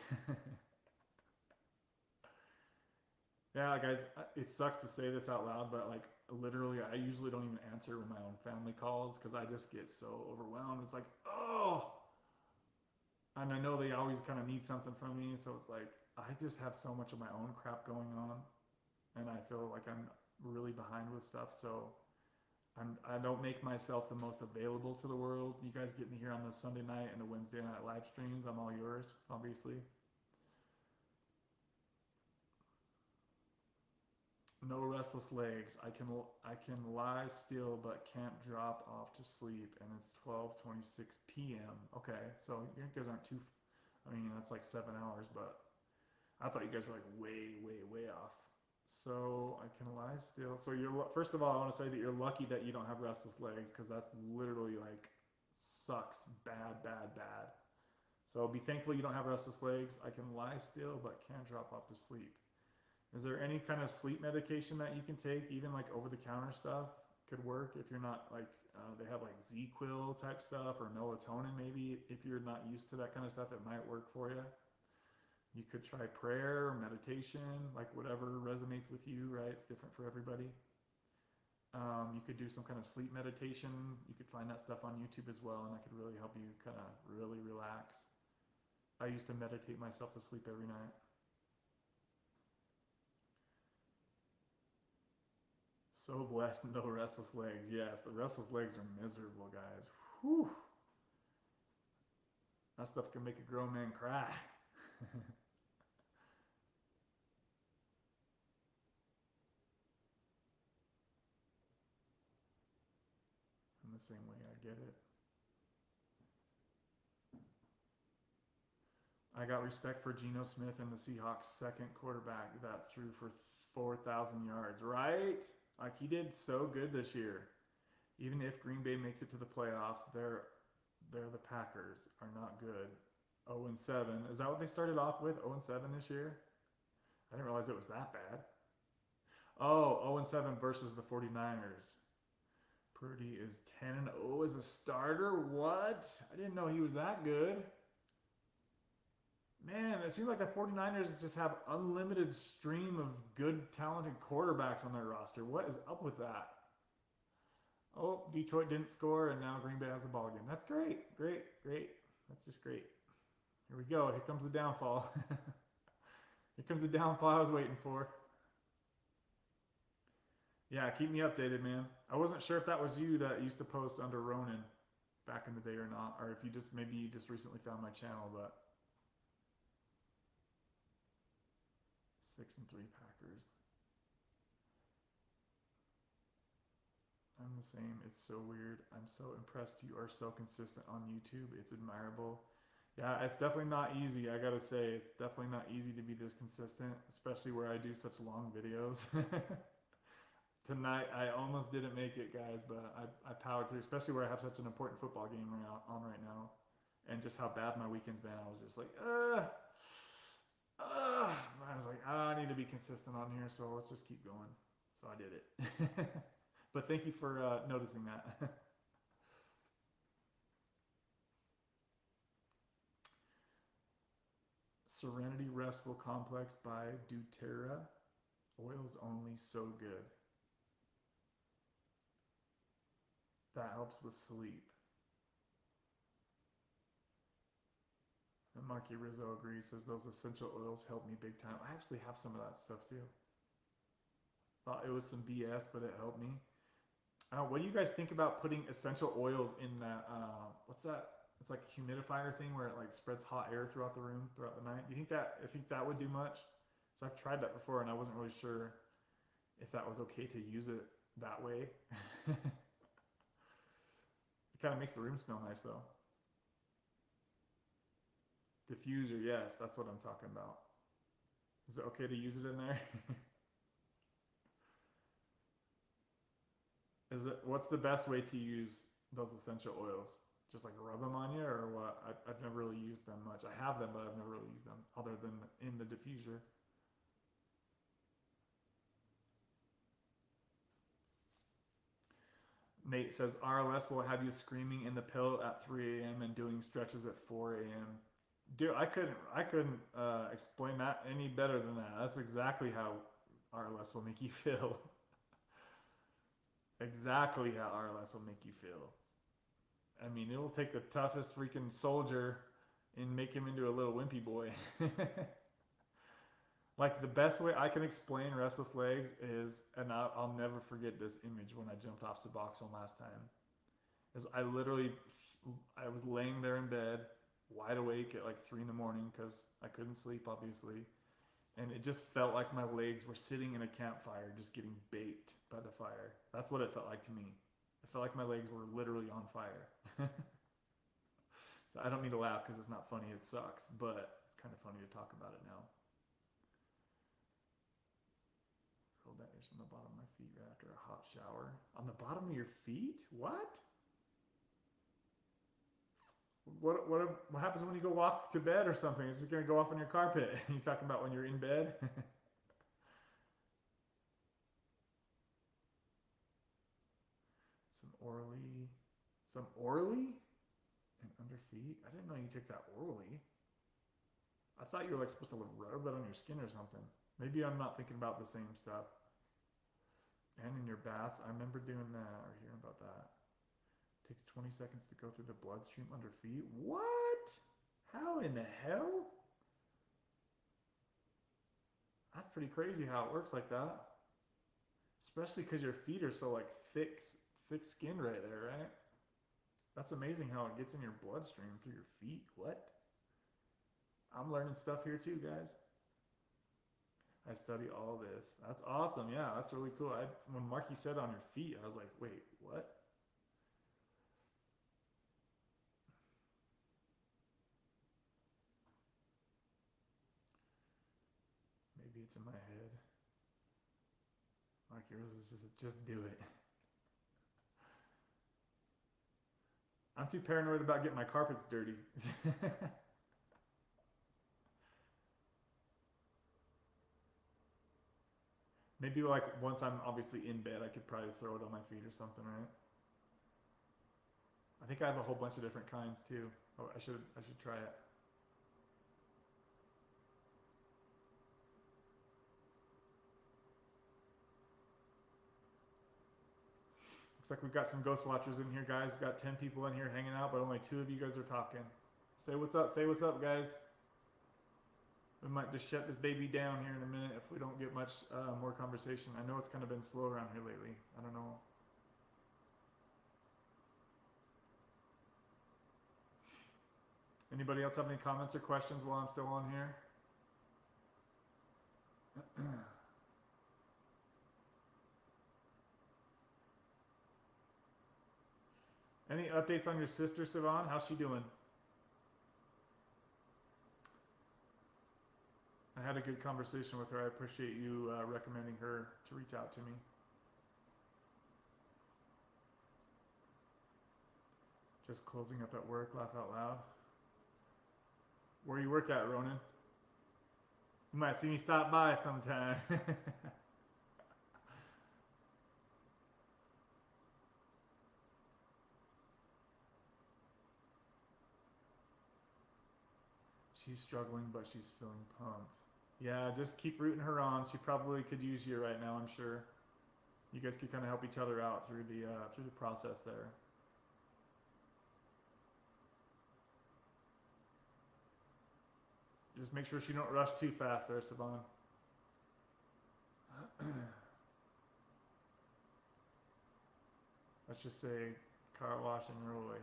Yeah, guys, it sucks to say this out loud, but like literally, I usually don't even answer my own family calls because I just get so overwhelmed. It's like, oh, and I know they always kind of need something from me, so it's like I just have so much of my own crap going on, and I feel like I'm really behind with stuff. So I don't make myself the most available to the world. You guys get me here on the Sunday night and the Wednesday night live streams. I'm all yours, obviously. No restless legs. I can lie still but can't drop off to sleep, and it's 12:26 p.m. Okay, so you guys aren't too. I mean, that's like 7 hours, but I thought you guys were like way off. So I can lie still. So you're first of all, I want to say that you're lucky that you don't have restless legs, because that's literally like sucks bad. So be thankful you don't have restless legs. I can lie still but can't drop off to sleep. Is there any kind of sleep medication that you can take, even like over-the-counter stuff could work if you're not like, they have like Z-Quil type stuff or melatonin maybe. If you're not used to that kind of stuff, it might work for you. You could try prayer or meditation, like whatever resonates with you, right? It's different for everybody. You could do some kind of sleep meditation. You could find that stuff on YouTube as well, and that could really help you kind of really relax. I used to meditate myself to sleep every night. So blessed, no restless legs. Yes, the restless legs are miserable, guys. Whew. That stuff can make a grown man cry. In the same way, I get it. I got respect for Geno Smith and the Seahawks' second quarterback that threw for 4,000 yards, right? Like, he did so good this year. Even if Green Bay makes it to the playoffs, they're the Packers are not good. 0-7. Is that what they started off with? 0-7 this year? I didn't realize it was that bad. Oh, 0-7 versus the 49ers. Purdy is 10-0 as a starter? What? I didn't know he was that good. Man, it seems like the 49ers just have unlimited stream of good, talented quarterbacks on their roster. What is up with that? Oh, Detroit didn't score, and now Green Bay has the ball again. That's great. That's just great. Here we go. Here comes the downfall. Here comes the downfall I was waiting for. Yeah, keep me updated, man. I wasn't sure if that was you that used to post under Ronan back in the day or not, or if you just recently found my channel, but 6-3 Packers. I'm the same. It's so weird. I'm so impressed you are so consistent on YouTube. It's admirable. Yeah, it's definitely not easy. I gotta say, it's definitely not easy to be this consistent, especially where I do such long videos. Tonight, I almost didn't make it, guys, but I powered through, especially where I have such an important football game on right now. And just how bad my weekend's been. I was just like, I need to be consistent on here, so let's just keep going. So I did it. But thank you for noticing that. Serenity Restful Complex by doTERRA. Oils only, so good. That helps with sleep. And Marky Rizzo agrees, says those essential oils help me big time. I actually have some of that stuff too. Thought it was some BS, but it helped me. What do you guys think about putting essential oils in that? What's that? It's like a humidifier thing where it like spreads hot air throughout the room throughout the night. Do you think that? I think that would do much? So I've tried that before, and I wasn't really sure if that was okay to use it that way. It kind of makes the room smell nice though. Diffuser, yes, that's what I'm talking about. Is it okay to use it in there? What's the best way to use those essential oils? Just like rub them on you, or what? I've never really used them much. I have them, but I've never really used them other than in the diffuser. Nate says RLS will have you screaming in the pillow at 3 a.m. and doing stretches at 4 a.m. Dude, I couldn't explain that any better than that. That's exactly how RLS will make you feel. Exactly how RLS will make you feel. I mean, it'll take the toughest freaking soldier and make him into a little wimpy boy. Like, the best way I can explain restless legs is, and I'll never forget this image when I jumped off Suboxone last time, is I was laying there in bed, wide awake at like 3 in the morning because I couldn't sleep, obviously. And it just felt like my legs were sitting in a campfire just getting baked by the fire. That's what it felt like to me. It felt like my legs were literally on fire. So I don't mean to laugh because it's not funny, it sucks, but it's kind of funny to talk about it now. Roll that itch on the bottom of my feet right after a hot shower. On the bottom of your feet? What? What happens when you go walk to bed or something? It's just going to go off on your carpet. You're talking about when you're in bed? Some orally and under feet? I didn't know you took that orally. I thought you were like supposed to rub it on your skin or something. Maybe I'm not thinking about the same stuff. And in your baths, I remember doing that or hearing about that. Takes 20 seconds to go through the bloodstream under feet. What? How in the hell? That's pretty crazy how it works like that. Especially because your feet are so like thick skin right there, right? That's amazing how it gets in your bloodstream through your feet. What? I'm learning stuff here too, guys. I study all this. That's awesome. Yeah, that's really cool. When Marky said on your feet, I was like, wait, what? Maybe it's in my head. Marky was just do it. I'm too paranoid about getting my carpets dirty. Maybe like once I'm obviously in bed, I could probably throw it on my feet or something, right? I think I have a whole bunch of different kinds too. Oh, I should try it. Looks like we've got some ghost watchers in here, guys. We've got 10 people in here hanging out, but only 2 of you guys are talking. Say what's up, guys. We might just shut this baby down here in a minute if we don't get much more conversation. I know it's kind of been slow around here lately. I don't know. Anybody else have any comments or questions while I'm still on here? Any updates on your sister, Sivan? How's she doing? I had a good conversation with her. I appreciate you recommending her to reach out to me. Just closing up at work, laugh out loud. Where you work at, Ronan? You might see me stop by sometime. She's struggling, but she's feeling pumped. Yeah, just keep rooting her on. She probably could use you right now, I'm sure. You guys could kind of help each other out through the process there. Just make sure she don't rush too fast there, Saban. Let's just say car wash and Roy.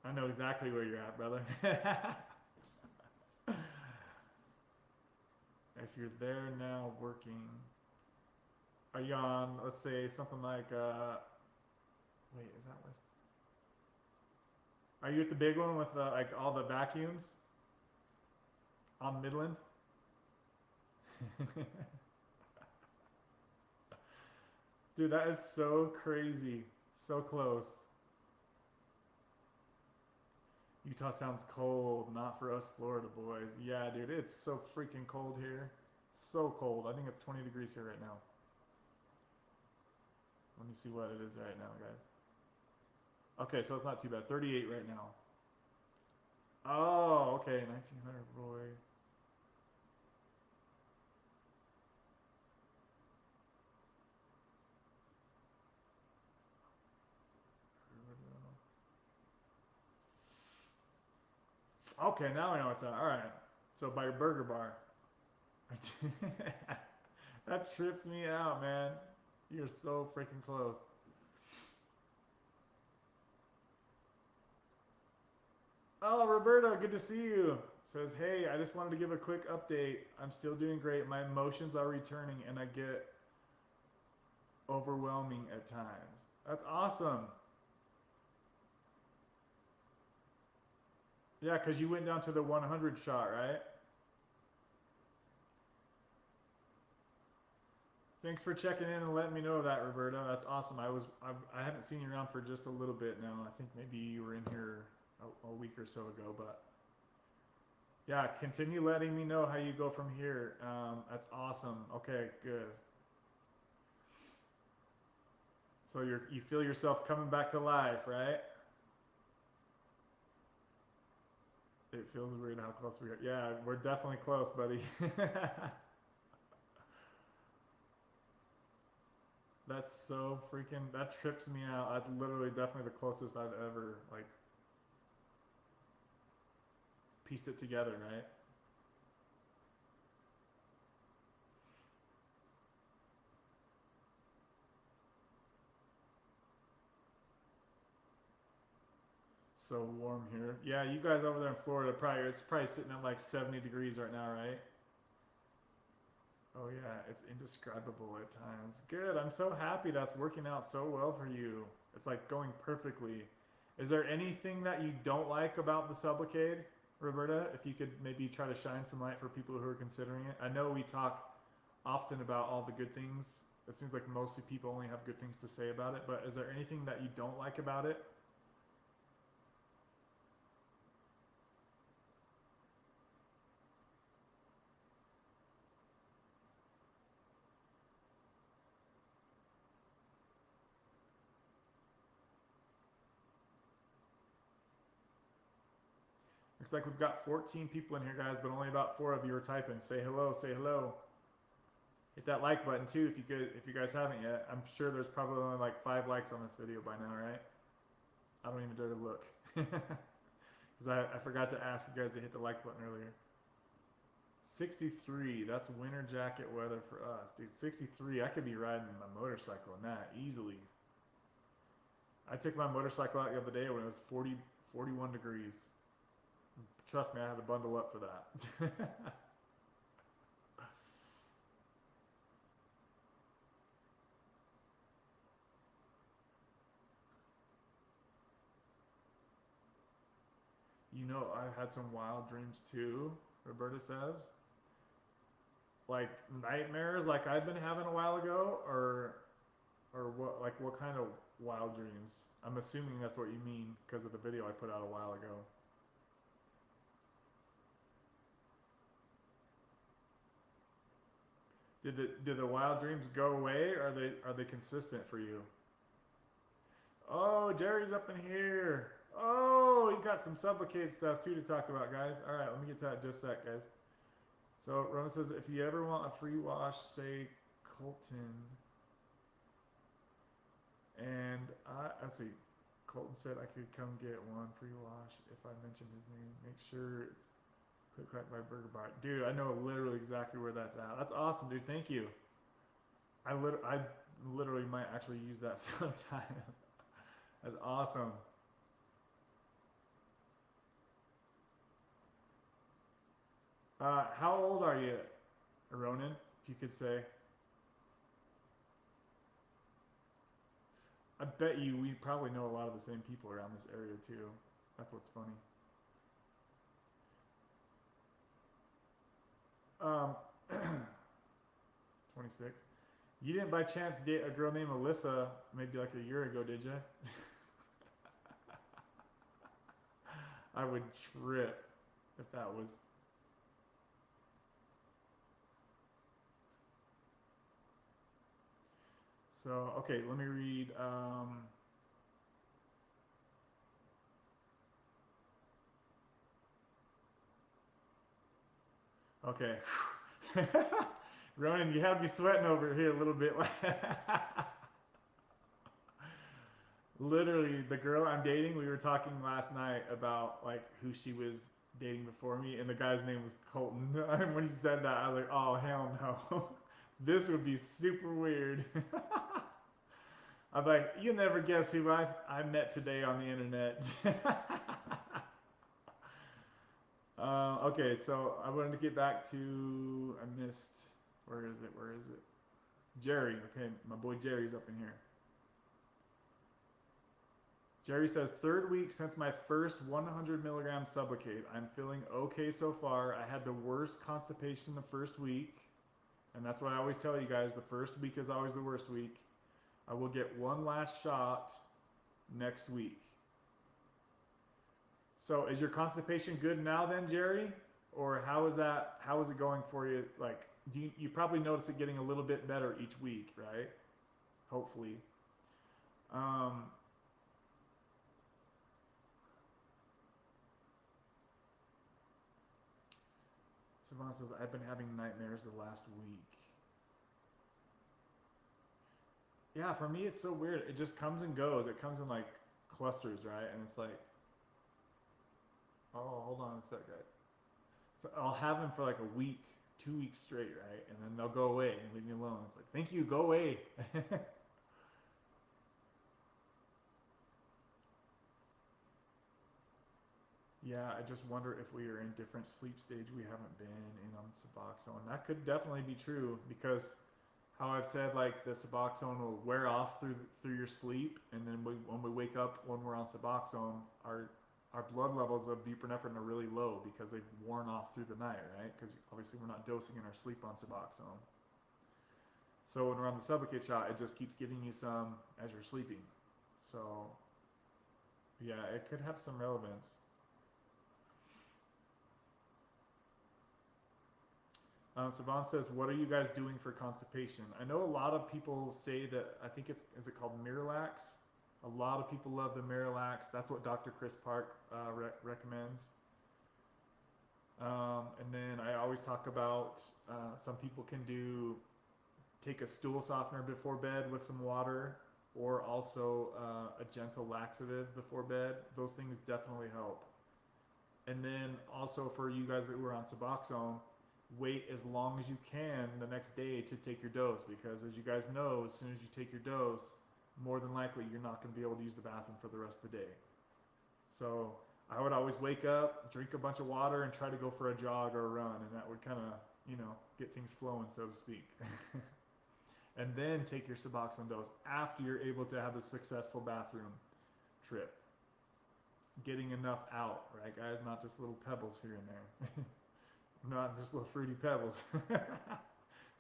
I know exactly where you're at, brother. If you're there now working, are you on, let's say, something like, wait, is that West? Are you at the big one with like all the vacuums on Midland? Dude, that is so crazy. So close. Utah sounds cold, not for us Florida boys. Yeah, dude, it's so freaking cold here. So cold. I think it's 20 degrees here right now. Let me see what it is right now, guys. Okay, so it's not too bad. 38 right now. Oh, okay. 1900 Roy. Okay, now I know what's up. All right. So by your burger bar. That trips me out, man. You're so freaking close. Oh, Roberta, good to see you. Says, hey, I just wanted to give a quick update. I'm still doing great. My emotions are returning and I get overwhelming at times. That's awesome. Yeah, because you went down to the 100 shot, right? Thanks for checking in and letting me know that, Roberta. That's awesome. I haven't seen you around for just a little bit now. I think maybe you were in here a week or so ago, but yeah, continue letting me know how you go from here. That's awesome. Okay, good. So you feel yourself coming back to life, right? It feels weird how close we are. Yeah, we're definitely close, buddy. That's so freaking, that trips me out. That's literally definitely the closest I've ever like pieced it together, right? So warm here. Yeah, you guys over there in Florida, it's probably sitting at like 70 degrees right now, right? Oh yeah, it's indescribable at times. Good. I'm so happy that's working out so well for you. It's like going perfectly. Is there anything that you don't like about the Sublocade, Roberta? If you could maybe try to shine some light for people who are considering it. I know we talk often about all the good things. It seems like mostly people only have good things to say about it, but is there anything that you don't like about it? Looks like we've got 14 people in here, guys, but only about 4 of you are typing. Say hello, say hello. Hit that like button too if you guys haven't yet. I'm sure there's probably only like 5 likes on this video by now, right? I don't even dare to look. Because I forgot to ask you guys to hit the like button earlier. 63, that's winter jacket weather for us. Dude, 63, I could be riding my motorcycle in that easily. I took my motorcycle out the other day when it was 41 degrees. Trust me, I had to bundle up for that. You know, I've had some wild dreams too, Roberta says. Like nightmares like I've been having a while ago, or what, like what kind of wild dreams. I'm assuming that's what you mean because of the video I put out a while ago. Did the wild dreams go away, or are they consistent for you? Oh, Jerry's up in here. Oh, he's got some Sublocade stuff too to talk about, guys. All right, let me get to that in just a sec, guys. So Roman says, if you ever want a free wash, say Colton. And let's see. Colton said I could come get one free wash if I mention his name. Make sure it's Quick Crack by Burger Bar. Dude, I know literally exactly where that's at. That's awesome, dude. Thank you. I literally might actually use that sometime. That's awesome. How old are you, Ronan? If you could say. I bet you we probably know a lot of the same people around this area too. That's what's funny. 26. You didn't by chance date a girl named Alyssa maybe like a year ago, did you? I would trip if that was. So, okay, let me read. Okay. Ronan, you have me sweating over here a little bit. Literally, the girl I'm dating, we were talking last night about like who she was dating before me, and the guy's name was Colton. And when he said that, I was like, oh, hell no. This would be super weird. I'm like, you'll never guess who I met today on the internet. Okay, so I wanted to get back to, I missed, where is it? Jerry, okay, my boy Jerry's up in here. Jerry says, 3rd week since my first 100 milligram Sublocade. I'm feeling okay so far. I had the worst constipation the first week. And that's what I always tell you guys, the first week is always the worst week. I will get one last shot next week. So is your constipation good now then, Jerry? Or how is it going for you? Like, you probably notice it getting a little bit better each week, right? Hopefully. Savannah says, I've been having nightmares the last week. Yeah, for me it's so weird. It just comes and goes. It comes in like clusters, right? And it's like, oh, hold on a sec, guys. So I'll have them for like a week, 2 weeks straight, right? And then they'll go away and leave me alone. It's like, thank you, go away. Yeah, I just wonder if we are in different sleep stage we haven't been in on Suboxone. That could definitely be true because how I've said, like, the Suboxone will wear off through your sleep, and then when we wake up when we're on Suboxone, our blood levels of buprenorphine are really low because they've worn off through the night, right? Because obviously we're not dosing in our sleep on Suboxone. So when we're on the Sublocade shot, it just keeps giving you some as you're sleeping. So yeah, it could have some relevance. Savant says, what are you guys doing for constipation? I know a lot of people say that, I think is it called Miralax? A lot of people love the Miralax. That's what Dr. Chris Park recommends. And then I always talk about some people can take a stool softener before bed with some water, or also a gentle laxative before bed. Those things definitely help. And then also for you guys that were on Suboxone, wait as long as you can the next day to take your dose, because as you guys know, as soon as you take your dose, more than likely you're not going to be able to use the bathroom for the rest of the day. So I would always wake up, drink a bunch of water, and try to go for a jog or a run, and that would kind of, get things flowing, so to speak. And then take your Suboxone dose after you're able to have a successful bathroom trip. Getting enough out, right, guys? Not just little pebbles here and there. Not just little fruity pebbles.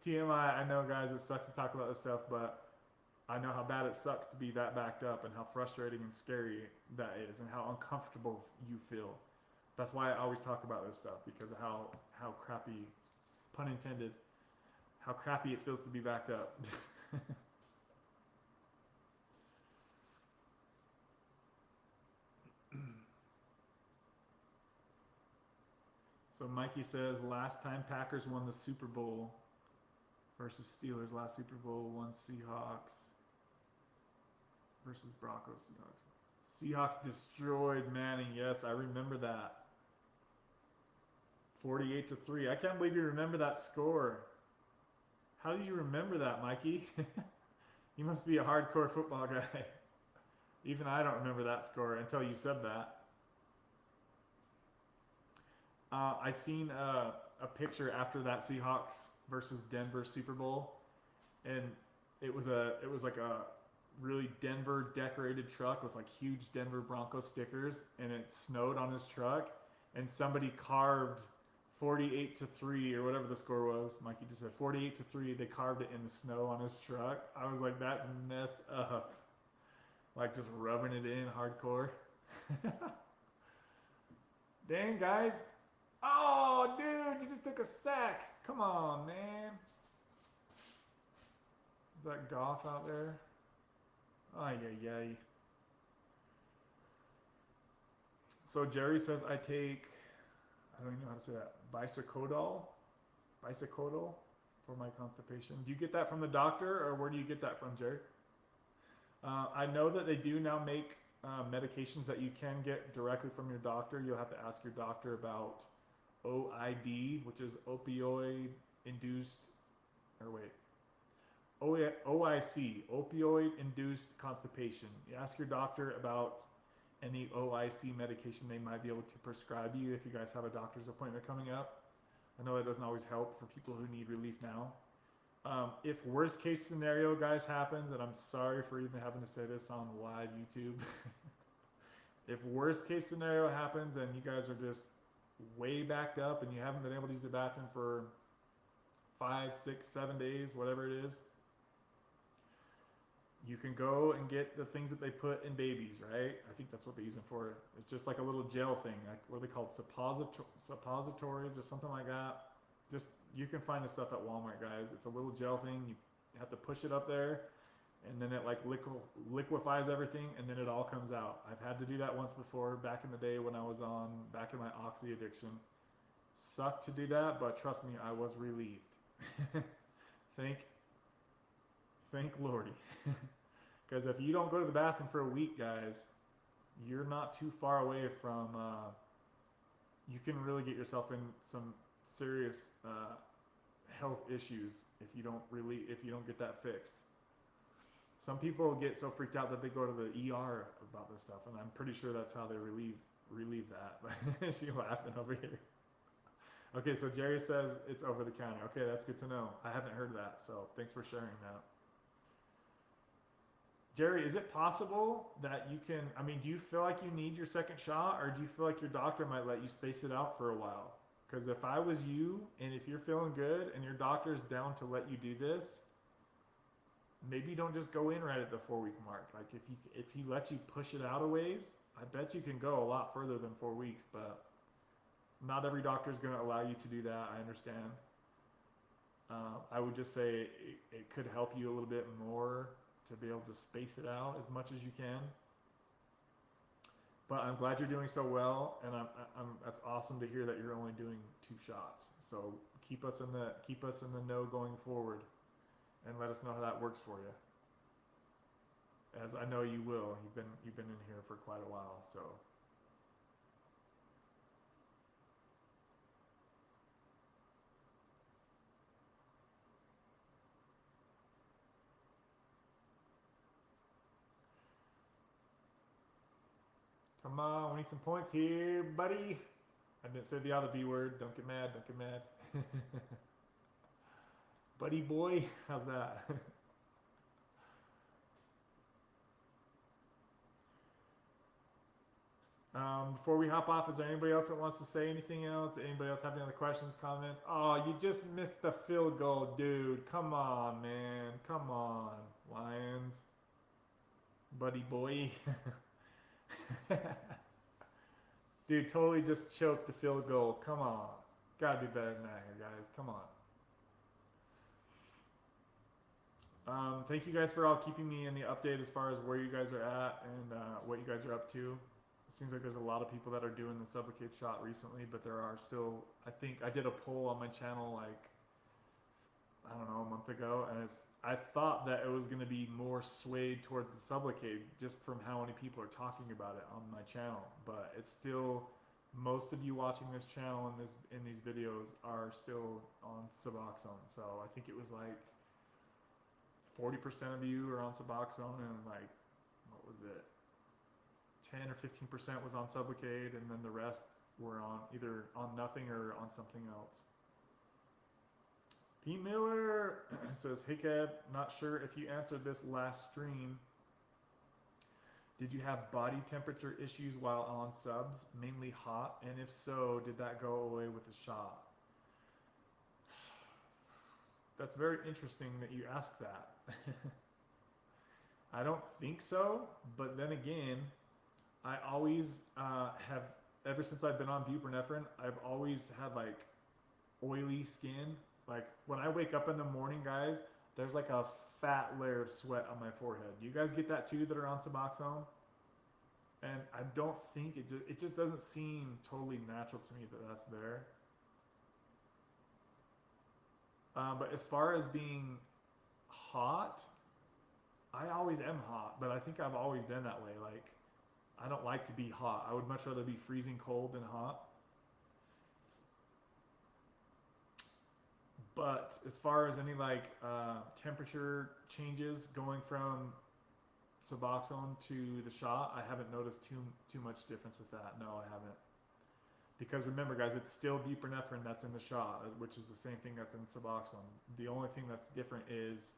TMI, I know, guys, it sucks to talk about this stuff, but I know how bad it sucks to be that backed up and how frustrating and scary that is and how uncomfortable you feel. That's why I always talk about this stuff, because of how crappy, pun intended, how crappy it feels to be backed up. So Mikey says last time Packers won the Super Bowl versus Steelers, last Super Bowl, won Seahawks versus Broncos. Seahawks destroyed Manning. Yes, I remember that. 48-3. I can't believe you remember that score. How do you remember that, Mikey? You must be a hardcore football guy. Even I don't remember that score until you said that. I seen a picture after that Seahawks versus Denver Super Bowl, and it was like a really Denver decorated truck with like huge Denver Broncos stickers, and it snowed on his truck, and somebody carved 48-3 or whatever the score was. Mikey just said 48-3. They carved it in the snow on his truck. I was like, that's messed up. Like just rubbing it in hardcore. Dang, guys. Oh, dude, you just took a sack. Come on, man. Is that Goff out there? Ay, ay, ay. So Jerry says I take, I don't even know how to say that, Bisacodol for my constipation. Do you get that from the doctor, or where do you get that from, Jerry? I know that they do now make medications that you can get directly from your doctor. You'll have to ask your doctor about OID, which is opioid-induced, or wait, OIC, opioid-induced constipation. You ask your doctor about any OIC medication they might be able to prescribe you if you guys have a doctor's appointment coming up. I know that doesn't always help for people who need relief now. If worst case scenario, guys, happens, and I'm sorry for even having to say this on live YouTube. If worst case scenario happens and you guys are just way backed up and you haven't been able to use the bathroom for 5, 6, 7 days, whatever it is, you can go and get the things that they put in babies, right? I think that's what they use them for. It's just like a little gel thing. Like, what are they called? Suppositories or something like that. Just, you can find this stuff at Walmart, guys. It's a little gel thing. You have to push it up there, and then it like liquefies everything, and then it all comes out. I've had to do that once before, back in the day when I was back in my oxy addiction. Sucked to do that, but trust me, I was relieved. Thank Lordy. Because if you don't go to the bathroom for a week, guys, you're not too far away from, you can really get yourself in some serious health issues if you don't get that fixed. Some people get so freaked out that they go to the ER about this stuff, and I'm pretty sure that's how they relieve that. She's laughing over here. Okay, so Jerry says it's over the counter. Okay, that's good to know. I haven't heard that, so thanks for sharing that. Jerry, is it possible that you can, I mean, do you feel like you need your second shot, or do you feel like your doctor might let you space it out for a while? Because if I was you, and if you're feeling good, and your doctor's down to let you do this, maybe don't just go in right at the 4-week mark. Like if he lets you push it out a ways, I bet you can go a lot further than 4 weeks, but not every doctor is going to allow you to do that. I understand. I would just say it could help you a little bit more to be able to space it out as much as you can. But I'm glad you're doing so well, and that's awesome to hear that you're only doing 2 shots. So keep us in the know going forward, and let us know how that works for you. As I know you will. You've been in here for quite a while, so. Come on, we need some points here, buddy. I didn't say the other B word. Don't get mad. Don't get mad. Buddy boy, how's that? Before we hop off, is there anybody else that wants to say anything else? Anybody else have any other questions, comments? Oh, you just missed the field goal, dude. Come on, man. Come on. Lions. Buddy boy. Dude, totally just choked the field goal. Come on. Gotta do better than that here, guys. Come on. Thank you guys for all keeping me in the update as far as where you guys are at and what you guys are up to. It seems like there's a lot of people that are doing the Sublocade shot recently, but there are still, I think I did a poll on my channel like, I don't know, a month ago, and I thought that it was going to be more swayed towards the Sublocade just from how many people are talking about it on my channel, but it's still, most of you watching this channel and in these videos are still on Suboxone. So I think it was like 40% of you are on Suboxone, and like, what was it? 10 or 15% was on Sublocade, and then the rest were on either on nothing or on something else. Pete Miller says, hey Kev, not sure if you answered this last stream. Did you have body temperature issues while on subs, mainly hot? And if so, did that go away with the shot? That's very interesting that you asked that. I don't think so, but then again, I always have, ever since I've been on buprenorphine, I've always had like oily skin. Like when I wake up in the morning, guys, there's like a fat layer of sweat on my forehead. Do you guys get that too that are on Suboxone? And I don't think it just doesn't seem totally natural to me that that's there. But as far as being hot, I always am hot, but I think I've always been that way. Like, I don't like to be hot. I would much rather be freezing cold than hot. But as far as any like temperature changes going from Suboxone to the shot, I haven't noticed too much difference with that. No, I haven't. Because remember, guys, it's still buprenorphine that's in the shot, which is the same thing that's in Suboxone. The only thing that's different is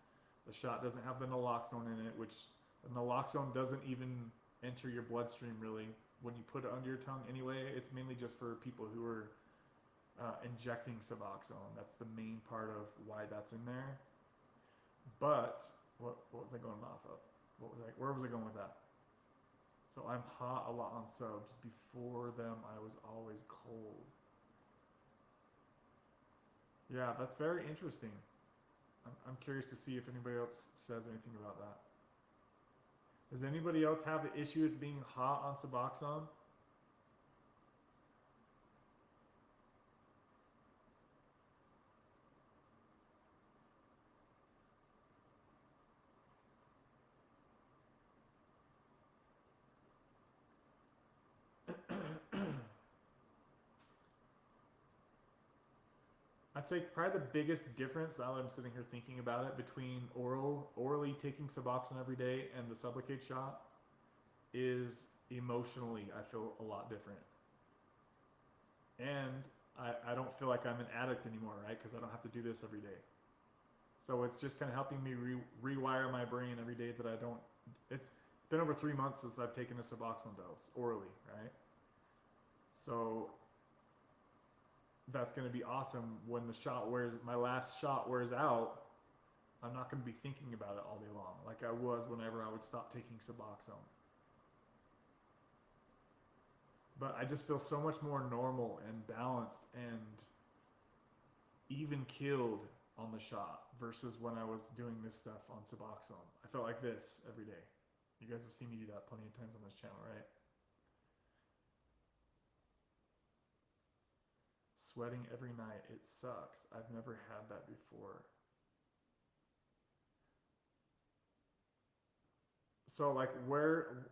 the shot doesn't have the naloxone in it, which the naloxone doesn't even enter your bloodstream really when you put it under your tongue anyway. It's mainly just for people who are injecting Suboxone. That's the main part of why that's in there. But what was I going off of? Where was I going with that? So I'm hot a lot on subs. Before them, I was always cold. Yeah, that's very interesting. I'm curious to see if anybody else says anything about that. Does anybody else have the issue of being hot on Suboxone? I'd say probably the biggest difference, now that I'm sitting here thinking about it, between orally taking Suboxone every day and the Sublocade shot is emotionally I feel a lot different. And I don't feel like I'm an addict anymore, right? Because I don't have to do this every day. So it's just kind of helping me rewire my brain every day that I don't, it's been over 3 months since I've taken a Suboxone dose orally, right? So that's going to be awesome when the shot wears, my last shot wears out. I'm not going to be thinking about it all day long like I was whenever I would stop taking Suboxone. But I just feel so much more normal and balanced and even killed on the shot versus when I was doing this stuff on Suboxone. I felt like this every day. You guys have seen me do that plenty of times on this channel, right? Sweating every night, it sucks. I've never had that before. So like where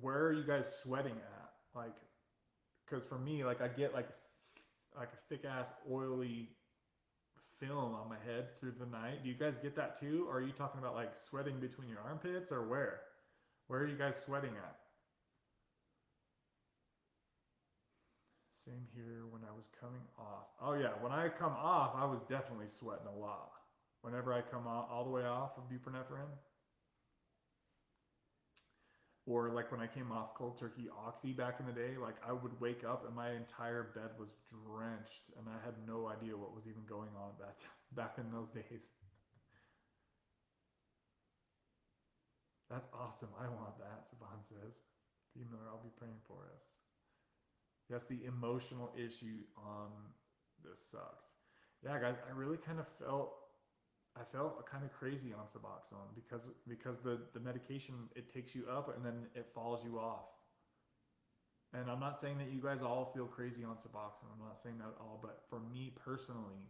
are you guys sweating at? Like, because for me, like I get like a thick ass oily film on my head through the night. Do you guys get that too? Or are you talking about like sweating between your armpits, or where? Where are you guys sweating at? Same here when I was coming off. Oh yeah, when I come off, I was definitely sweating a lot. Whenever I come all the way off of buprenorphine, or like when I came off cold turkey oxy back in the day, like I would wake up and my entire bed was drenched, and I had no idea what was even going on back in those days. That's awesome. I want that, Saban says. P. Miller, I'll be praying for us. Yes, the emotional issue on this sucks. Yeah, guys, I really kind of felt kind of crazy on Suboxone because the medication, it takes you up and then it falls you off. And I'm not saying that you guys all feel crazy on Suboxone. I'm not saying that at all, but for me personally,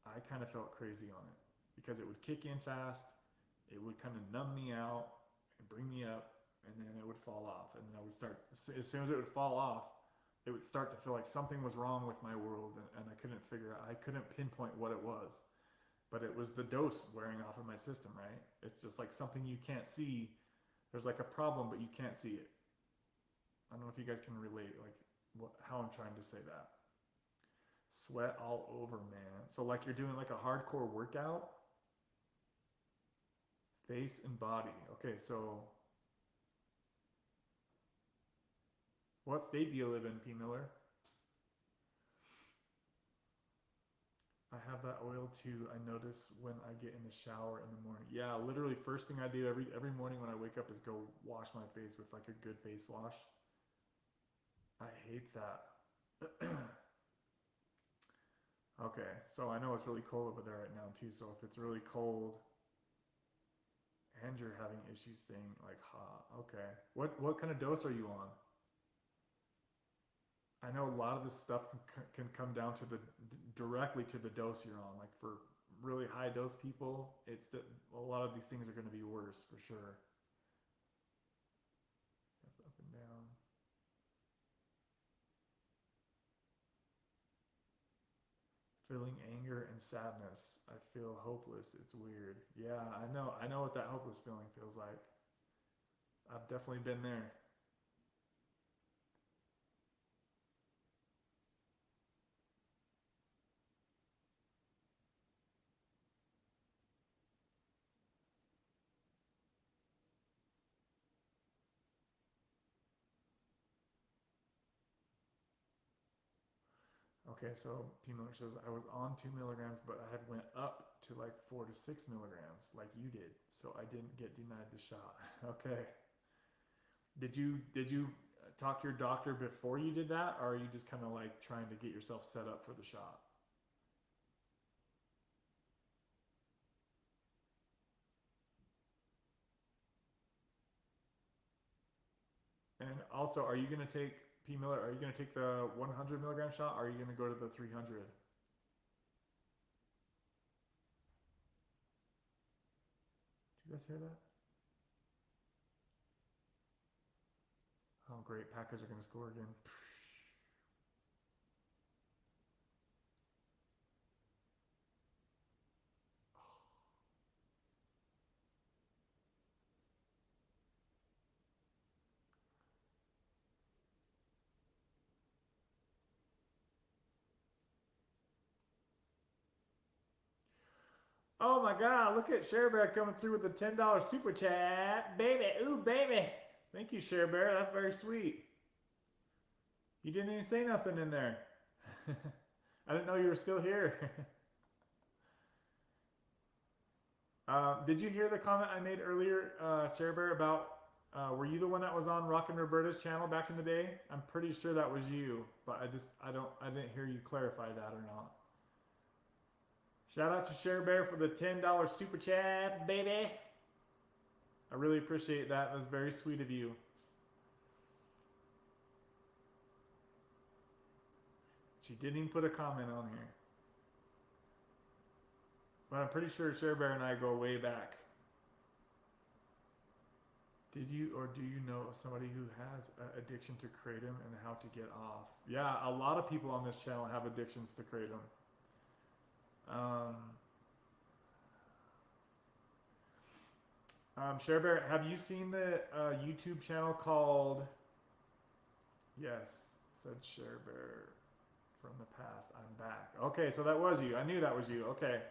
I kind of felt crazy on it because it would kick in fast, it would kind of numb me out and bring me up, and then it would fall off. And then I would start, as soon as it would fall off, it would start to feel like something was wrong with my world, and I couldn't pinpoint what it was. But it was the dose wearing off of my system, right? It's just like something you can't see. There's like a problem, but you can't see it. I don't know if you guys can relate, like how I'm trying to say that. Sweat all over, man. So like you're doing like a hardcore workout, face and body. Okay, so what state do you live in, P. Miller? I have that oil too. I notice when I get in the shower in the morning. Yeah, literally first thing I do every morning when I wake up is go wash my face with like a good face wash. I hate that. Okay, so I know it's really cold over there right now too. So if it's really cold and you're having issues staying like hot, okay. What kind of dose are you on? I know a lot of this stuff can come down to directly to the dose you're on. Like for really high dose people, a lot of these things are going to be worse for sure. That's up and down. Feeling anger and sadness. I feel hopeless. It's weird. Yeah, I know what that hopeless feeling feels like. I've definitely been there. Okay, so P. Miller says I was on 2 milligrams, but I had went up to like 4 to 6 milligrams, like you did. So I didn't get denied the shot. Okay. Did you talk to your doctor before you did that, or are you just kind of like trying to get yourself set up for the shot? And also, are you going to take P. Miller? Are you going to take the 100 milligram shot, or are you going to go to the 300? Did you guys hear that? Oh, great. Packers are going to score again. Oh my God, look at Share Bear coming through with the $10 super chat. Baby, ooh, baby. Thank you, Share Bear. That's very sweet. You didn't even say nothing in there. I didn't know you were still here. Did you hear the comment I made earlier, Share Bear, about were you the one that was on Rockin' Roberta's channel back in the day? I'm pretty sure that was you, but I didn't hear you clarify that or not. Shout out to Share Bear for the $10 super chat, baby. I really appreciate that. That's very sweet of you. She didn't even put a comment on here. But I'm pretty sure Share Bear and I go way back. Did you or do you know of somebody who has addiction to Kratom and how to get off? Yeah, a lot of people on this channel have addictions to Kratom. Share Bear, have you seen the YouTube channel called? Yes, said Share Bear from the past. I'm back. Okay, so that was you. I knew that was you. Okay.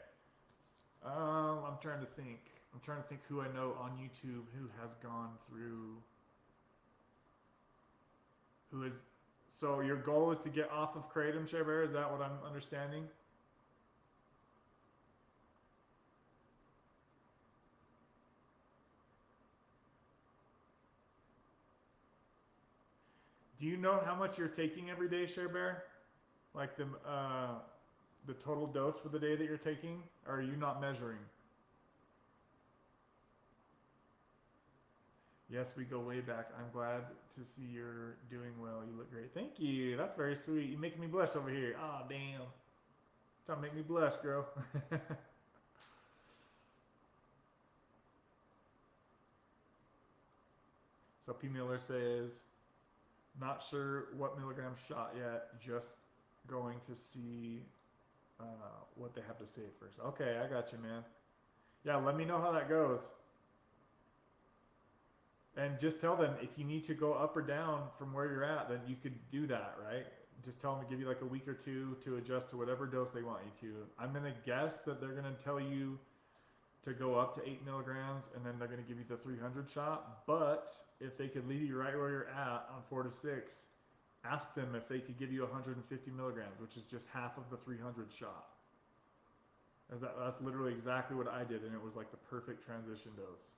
I'm trying to think. I'm trying to think who I know on YouTube who has gone through. Who is? So your goal is to get off of Kratom, Share Bear? Is that what I'm understanding? Do you know how much you're taking every day, Share Bear? Like the total dose for the day that you're taking? Or are you not measuring? Yes, we go way back. I'm glad to see you're doing well. You look great. Thank you. That's very sweet. You're making me blush over here. Oh, damn. Trying to make me blush, girl. So P. Miller says, not sure what milligram shot yet. Just going to see what they have to say first. Okay, I got you, man. Yeah, let me know how that goes. And just tell them if you need to go up or down from where you're at, then you could do that, right? Just tell them to give you like a week or two to adjust to whatever dose they want you to. I'm going to guess that they're going to tell you to go up to 8 milligrams and then they're going to give you the 300 shot. But if they could leave you right where you're at on 4 to 6, ask them if they could give you 150 milligrams, which is just half of the 300 shot. That's literally exactly what I did, and it was like the perfect transition dose.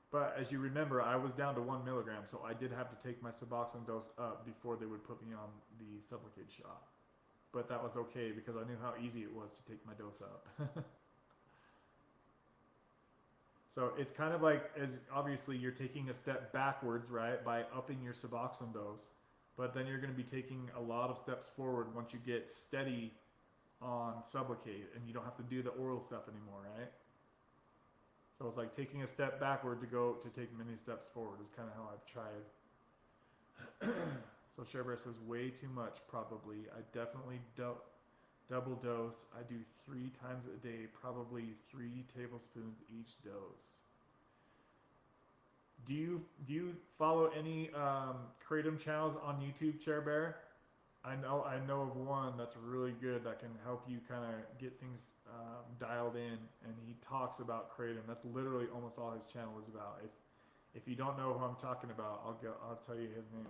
But as you remember, I was down to 1 milligram, so I did have to take my Suboxone dose up before they would put me on the Sublocade shot. But that was okay because I knew how easy it was to take my dose up. So it's kind of like, as obviously you're taking a step backwards, right, by upping your Suboxone dose. But then you're going to be taking a lot of steps forward once you get steady on Sublocade and you don't have to do the oral stuff anymore, right? So it's like taking a step backward to go to take many steps forward is kind of how I've tried. So Share Bear says way too much probably. I definitely double dose. I do 3 times a day, probably 3 tablespoons each dose. Do you follow any Kratom channels on YouTube, Share Bear? I know of one that's really good that can help you kind of get things dialed in, and he talks about Kratom. That's literally almost all his channel is about. If you don't know who I'm talking about, I'll tell you his name.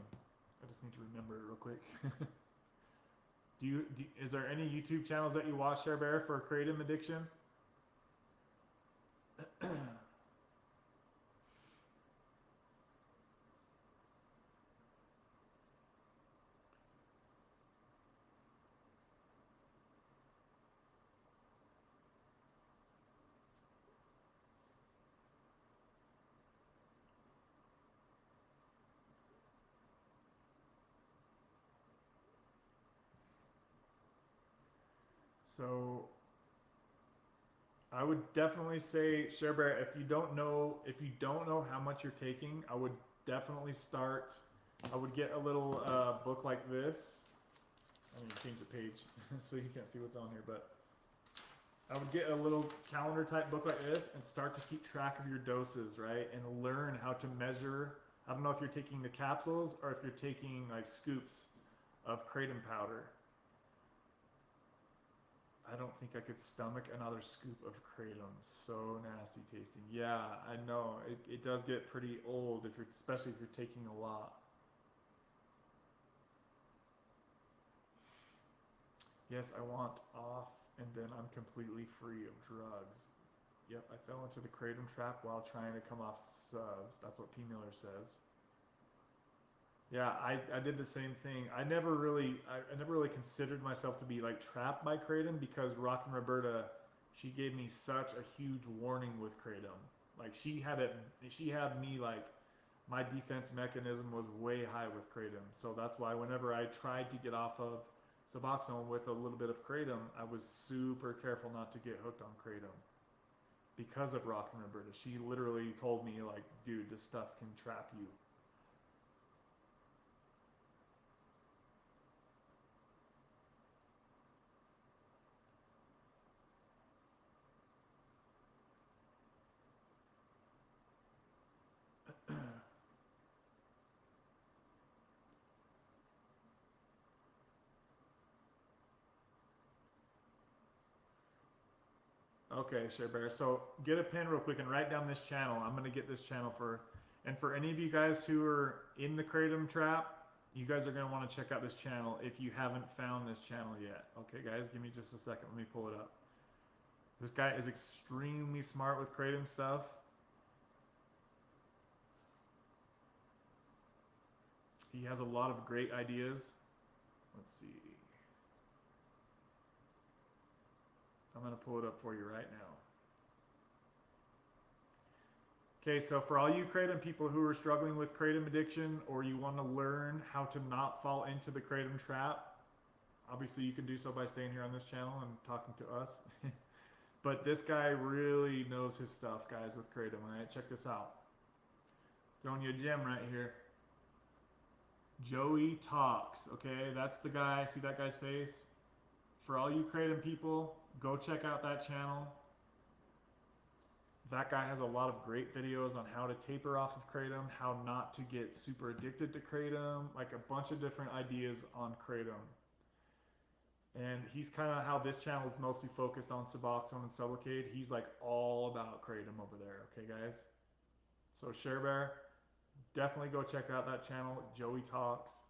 I just need to remember it real quick. Is there any YouTube channels that you watch, Share Bear, for Kratom addiction? So I would definitely say, Share Bear, if you don't know how much you're taking, I would definitely start. I would get a little book like this. I'm gonna change the page so you can't see what's on here, but I would get a little calendar type book like this and start to keep track of your doses, right? And learn how to measure. I don't know if you're taking the capsules or if you're taking like scoops of Kratom powder. I don't think I could stomach another scoop of Kratom. So nasty tasting. Yeah, I know. It does get pretty old, especially if you're taking a lot. Yes, I want off and then I'm completely free of drugs. Yep, I fell into the Kratom trap while trying to come off subs. That's what P. Miller says. Yeah, I did the same thing. I never really considered myself to be like trapped by Kratom because Rockin' Roberta, she gave me such a huge warning with Kratom. Like she had me like my defense mechanism was way high with Kratom. So that's why whenever I tried to get off of Suboxone with a little bit of Kratom, I was super careful not to get hooked on Kratom because of Rockin' Roberta. She literally told me like, dude, this stuff can trap you. Okay, Share Bear. So get a pen real quick and write down this channel. I'm going to get this channel and for any of you guys who are in the Kratom trap, you guys are going to want to check out this channel if you haven't found this channel yet. Okay, guys, give me just a second. Let me pull it up. This guy is extremely smart with Kratom stuff. He has a lot of great ideas. Let's see. I'm going to pull it up for you right now. Okay, so for all you Kratom people who are struggling with Kratom addiction, or you want to learn how to not fall into the Kratom trap, obviously you can do so by staying here on this channel and talking to us. But this guy really knows his stuff, guys, with Kratom. All right, check this out. Throwing you a gem right here. Joey Talks, okay? That's the guy. See that guy's face? For all you Kratom people, go check out that channel. That guy has a lot of great videos on how to taper off of Kratom, how not to get super addicted to Kratom, like a bunch of different ideas on Kratom. And he's kind of how this channel is mostly focused on Suboxone and Sublocade. He's like all about Kratom over there, okay guys? So Share Bear, definitely go check out that channel, Joey Talks,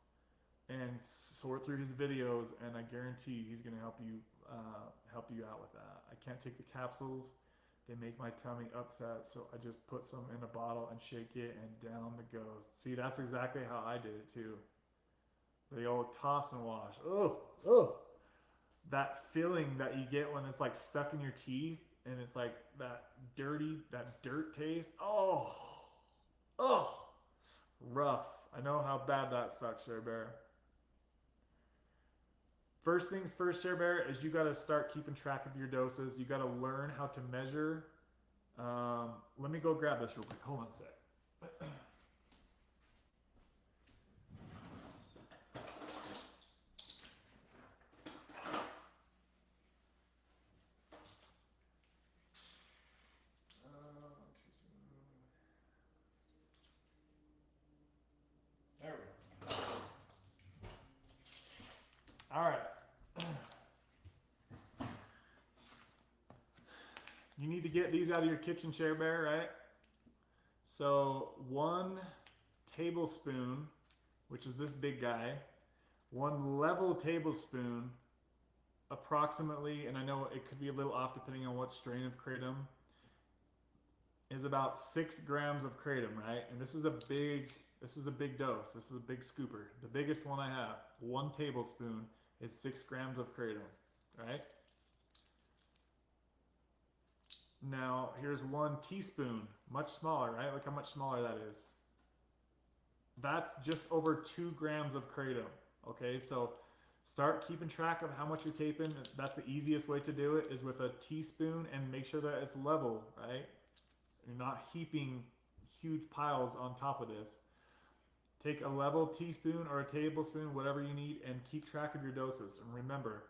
and sort through his videos, and I guarantee he's going to help you out with that. I can't take the capsules. They make my tummy upset, so I just put some in a bottle and shake it, and down it goes. See, that's exactly how I did it too. The old toss and wash. Oh, oh. That feeling that you get when it's like stuck in your teeth, and it's like that dirt taste. Oh, oh, rough. I know how bad that sucks, Share Bear. First things first, Share Bear, is you got to start keeping track of your doses. You got to learn how to measure. Let me go grab this real quick. Hold on a sec. There we go. All right. You need to get these out of your kitchen, Share Bear, right? So 1 tablespoon, which is this big guy, 1 level tablespoon, approximately, and I know it could be a little off depending on what strain of Kratom, is about 6 grams of Kratom, right? And this is a big dose. This is a big scooper. The biggest one I have, 1 tablespoon, is 6 grams of Kratom, right? Now, here's 1 teaspoon, much smaller, right? Look how much smaller that is. That's just over 2 grams of Kratom, okay? So start keeping track of how much you're taping. That's the easiest way to do it, is with a teaspoon, and make sure that it's level, right? You're not heaping huge piles on top of this. Take a level teaspoon or a tablespoon, whatever you need, and keep track of your doses. And remember,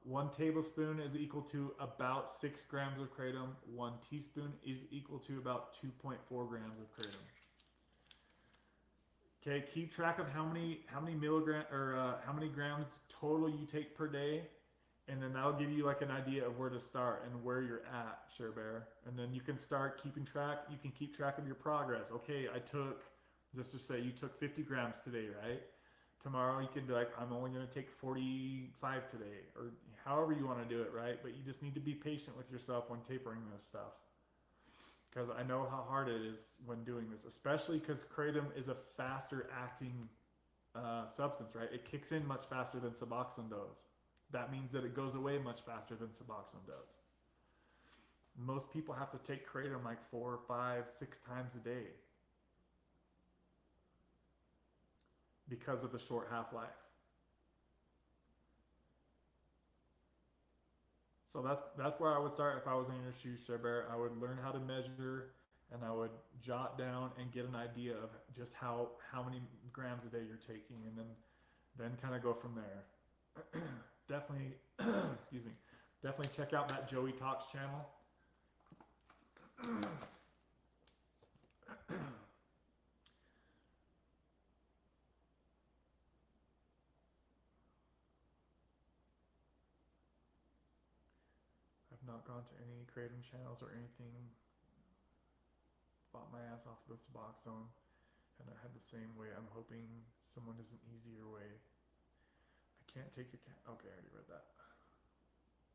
1 tablespoon is equal to about 6 grams of Kratom. 1 teaspoon is equal to about 2.4 grams of Kratom. Okay, keep track of how many grams total you take per day, and then that'll give you like an idea of where to start and where you're at, Share Bear. And then you can start keeping track. You can keep track of your progress. Okay, I took, let's just say you took 50 grams today, right? Tomorrow you can be like, I'm only going to take 45 today, or however you want to do it, right? But you just need to be patient with yourself when tapering this stuff, because I know how hard it is when doing this, especially because Kratom is a faster acting substance, right? It kicks in much faster than Suboxone does. That means that it goes away much faster than Suboxone does. Most people have to take Kratom like 4, 5, 6 times a day because of the short half-life. So that's where I would start if I was in your shoes, Share Bear. I would learn how to measure, and I would jot down and get an idea of just how many grams a day you're taking, and then kind of go from there. Definitely, excuse me, definitely check out that Joey Talks channel. I've not gone to any Kratom channels or anything. Bought my ass off the Suboxone, and I had the same way. I'm hoping someone is an easier way. I can't take the okay, I already read that.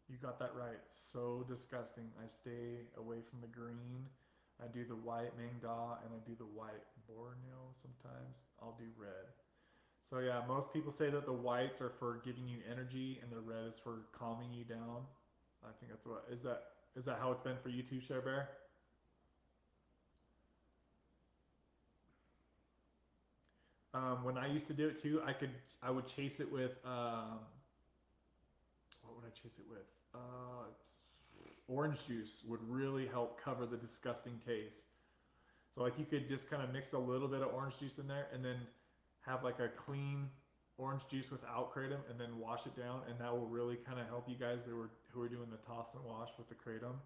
You got that right. So disgusting. I stay away from the green. I do the white Mangda and I do the white Borneo sometimes. I'll do red. So yeah, most people say that the whites are for giving you energy and the red is for calming you down. I think that's what is that how it's been for you too, Share Bear? When I used to do it too, I would chase it with what would I chase it with? Orange juice would really help cover the disgusting taste. So like you could just kind of mix a little bit of orange juice in there and then have like a clean orange juice without kratom and then wash it down, and that will really kind of help you guys who are doing the toss and wash with the kratom.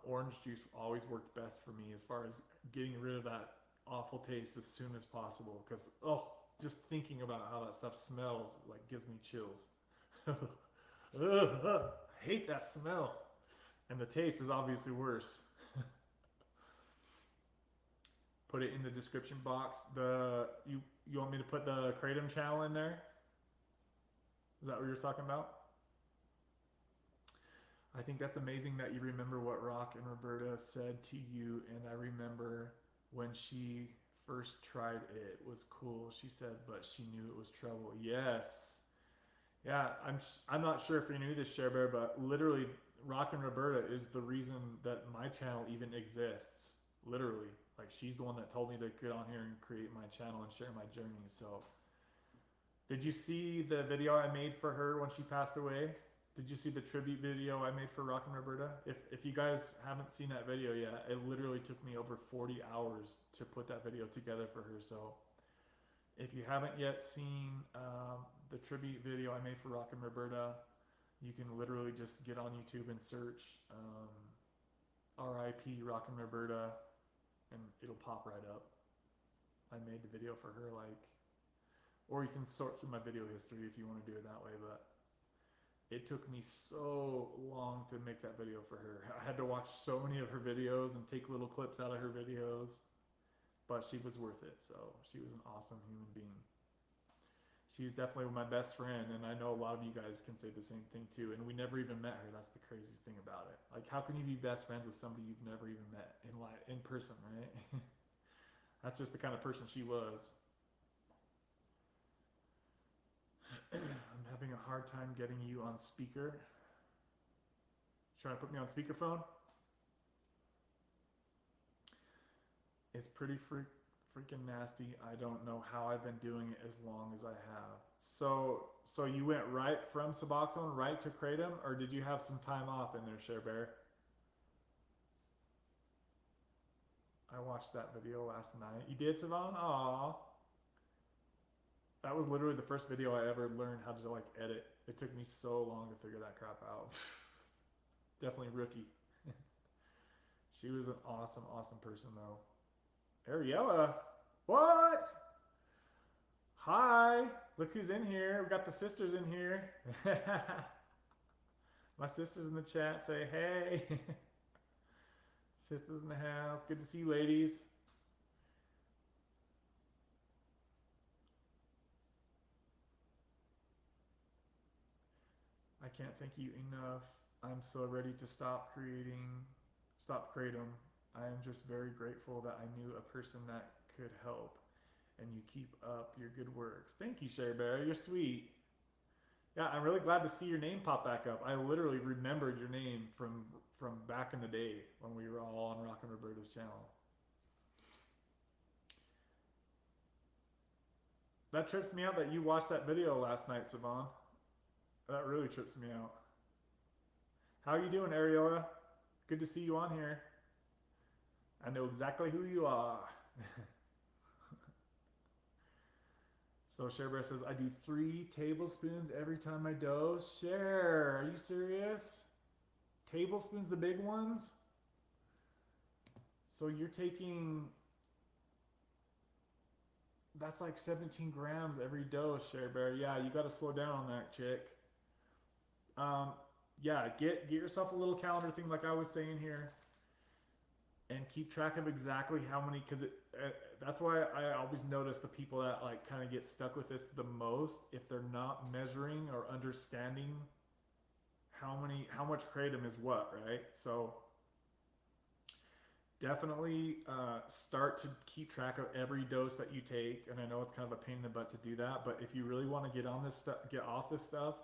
Orange juice always worked best for me as far as getting rid of that awful taste as soon as possible, because just thinking about how that stuff smells like gives me chills. I hate that smell, and the taste is obviously worse. Put it in the description box. You want me to put the kratom channel in there? Is that what you're talking about? I think that's amazing that you remember what Rock and Roberta said to you, and I remember when she first tried it. It was cool, she said, but she knew it was trouble. Yes. Yeah, I'm not sure if you knew this, Share Bear, but literally Rock and Roberta is the reason that my channel even exists. Literally. Like, she's the one that told me to get on here and create my channel and share my journey. So, did you see the video I made for her when she passed away? Did you see the tribute video I made for Rock and Roberta? If you guys haven't seen that video yet, it literally took me over 40 hours to put that video together for her. So, if you haven't yet seen the tribute video I made for Rock and Roberta, you can literally just get on YouTube and search RIP Rock and Roberta, and it'll pop right up. I made the video for her, or you can sort through my video history if you want to do it that way, but it took me so long to make that video for her. I had to watch so many of her videos and take little clips out of her videos, but she was worth it. So she was an awesome human being. She's definitely my best friend, and I know a lot of you guys can say the same thing too, and we never even met her. That's the craziest thing about it. Like, how can you be best friends with somebody you've never even met in person, right? That's just the kind of person she was. I'm having a hard time getting you on speaker. Trying to put me on speakerphone? It's pretty freaking nasty. I don't know how I've been doing it as long as I have. So you went right from Suboxone right to Kratom, or did you have some time off in there, Share Bear? I watched that video last night. You did, Savon? Aww. That was literally the first video I ever learned how to edit. It took me so long to figure that crap out. Definitely rookie. She was an awesome, awesome person though. Ariella, what? Hi, look who's in here. We got the sisters in here. My sisters in the chat say hey. Sisters in the house. Good to see you, ladies. I can't thank you enough. I'm so ready to stop Kratom. I am just very grateful that I knew a person that could help, and you keep up your good work. Thank you, Share Bear. You're sweet. Yeah, I'm really glad to see your name pop back up. I literally remembered your name from back in the day when we were all on Rock and Roberta's channel. That trips me out that you watched that video last night, Savon. That really trips me out. How are you doing, Ariola? Good to see you on here. I know exactly who you are. So Share Bear says, I do 3 tablespoons every time I dose. Share, are you serious? Tablespoons, the big ones? So you're taking, that's like 17 grams every dose, Share Bear. Yeah, you got to slow down on that, chick. Yeah, get yourself a little calendar thing like I was saying here, and keep track of exactly how many, because that's why I always notice the people that kind of get stuck with this the most, if they're not measuring or understanding how much kratom is what, right? So definitely start to keep track of every dose that you take. And I know it's kind of a pain in the butt to do that, but if you really want to get on this stuff, get off this stuff,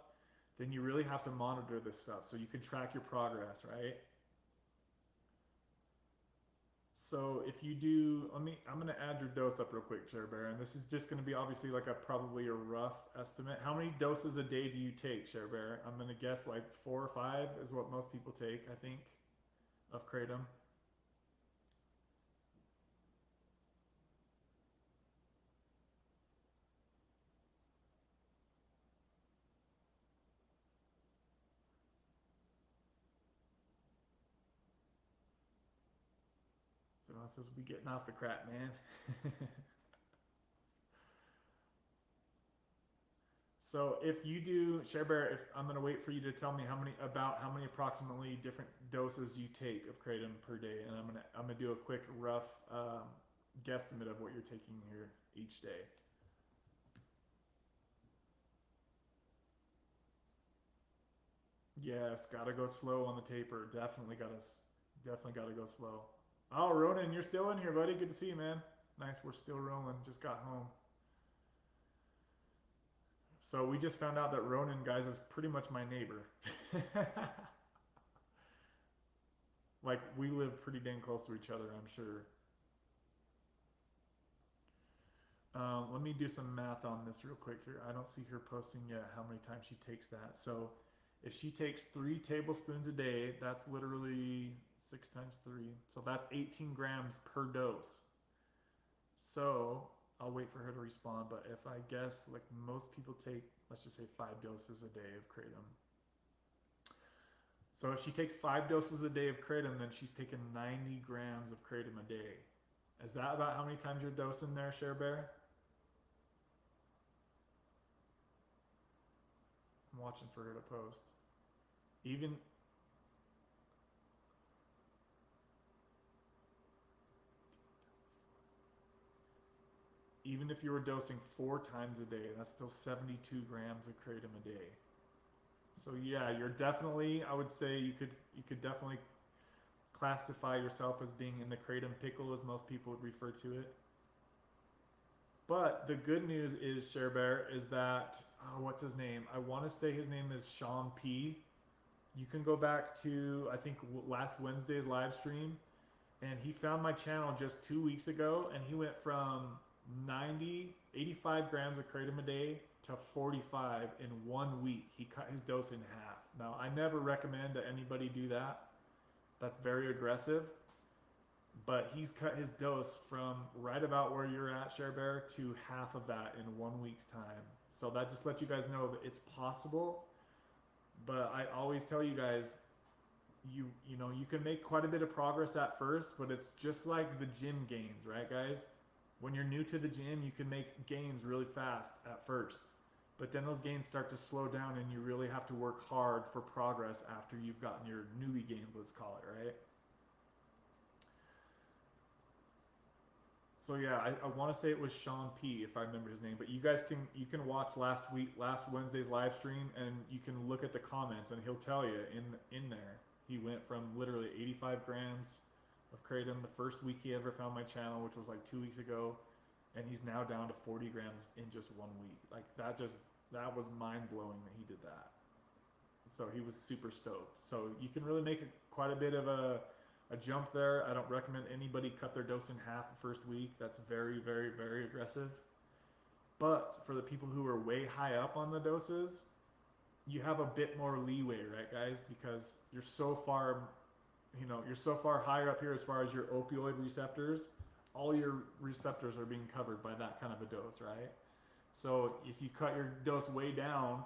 then you really have to monitor this stuff so you can track your progress, right? So if you do, I'm gonna add your dose up real quick, Cher Bear, and this is just gonna be obviously like probably a rough estimate. How many doses a day do you take, Cher Bear? I'm gonna guess like 4 or 5 is what most people take, I think, of Kratom. So it says we getting off the crap, man. So if you do, Share Bear, if I'm gonna wait for you to tell me how many approximately different doses you take of Kratom per day, and I'm gonna do a quick rough guesstimate of what you're taking here each day. Yes, gotta go slow on the taper. Definitely gotta go slow. Oh, Ronan, you're still in here, buddy. Good to see you, man. Nice, we're still rolling. Just got home. So we just found out that Ronan, guys, is pretty much my neighbor. Like, we live pretty dang close to each other, I'm sure. Let me do some math on this real quick here. I don't see her posting yet how many times she takes that. So if she takes 3 tablespoons a day, that's literally 6 times 3. So that's 18 grams per dose. So I'll wait for her to respond. But if I guess, like most people take, let's just say 5 doses a day of Kratom. So if she takes 5 doses a day of Kratom, then she's taking 90 grams of Kratom a day. Is that about how many times you're dosing there, Share Bear? I'm watching for her to post. Even if you were dosing 4 times a day, that's still 72 grams of Kratom a day. So yeah, you're definitely, I would say you could definitely classify yourself as being in the Kratom pickle, as most people would refer to it. But the good news is, Share Bear, is that, what's his name? I want to say his name is Sean P. You can go back to, I think, last Wednesday's live stream, and he found my channel just 2 weeks ago, and he went from 85 grams of Kratom a day to 45 in 1 week. He cut his dose in half. Now, I never recommend that anybody do that. That's very aggressive. But he's cut his dose from right about where you're at, Share Bear, to half of that in 1 week's time. So that just lets you guys know that it's possible. But I always tell you guys, you know, you can make quite a bit of progress at first, but it's just like the gym gains, right, guys? When you're new to the gym, you can make gains really fast at first. But then those gains start to slow down, and you really have to work hard for progress after you've gotten your newbie gains, let's call it, right? So yeah, I want to say it was Sean P, if I remember his name. But you guys can watch last Wednesday's live stream, and you can look at the comments, and he'll tell you in there. He went from literally 85 grams of Kratom the first week he ever found my channel, which was like 2 weeks ago, and he's now down to 40 grams in just 1 week. Like that was mind blowing that he did that. So he was super stoked. So you can really make quite a bit of a jump there. I don't recommend anybody cut their dose in half the first week. That's very, very, very aggressive. But for the people who are way high up on the doses, you have a bit more leeway, right, guys? Because you're so far higher up here as far as your opioid receptors. All your receptors are being covered by that kind of a dose, right? So if you cut your dose way down,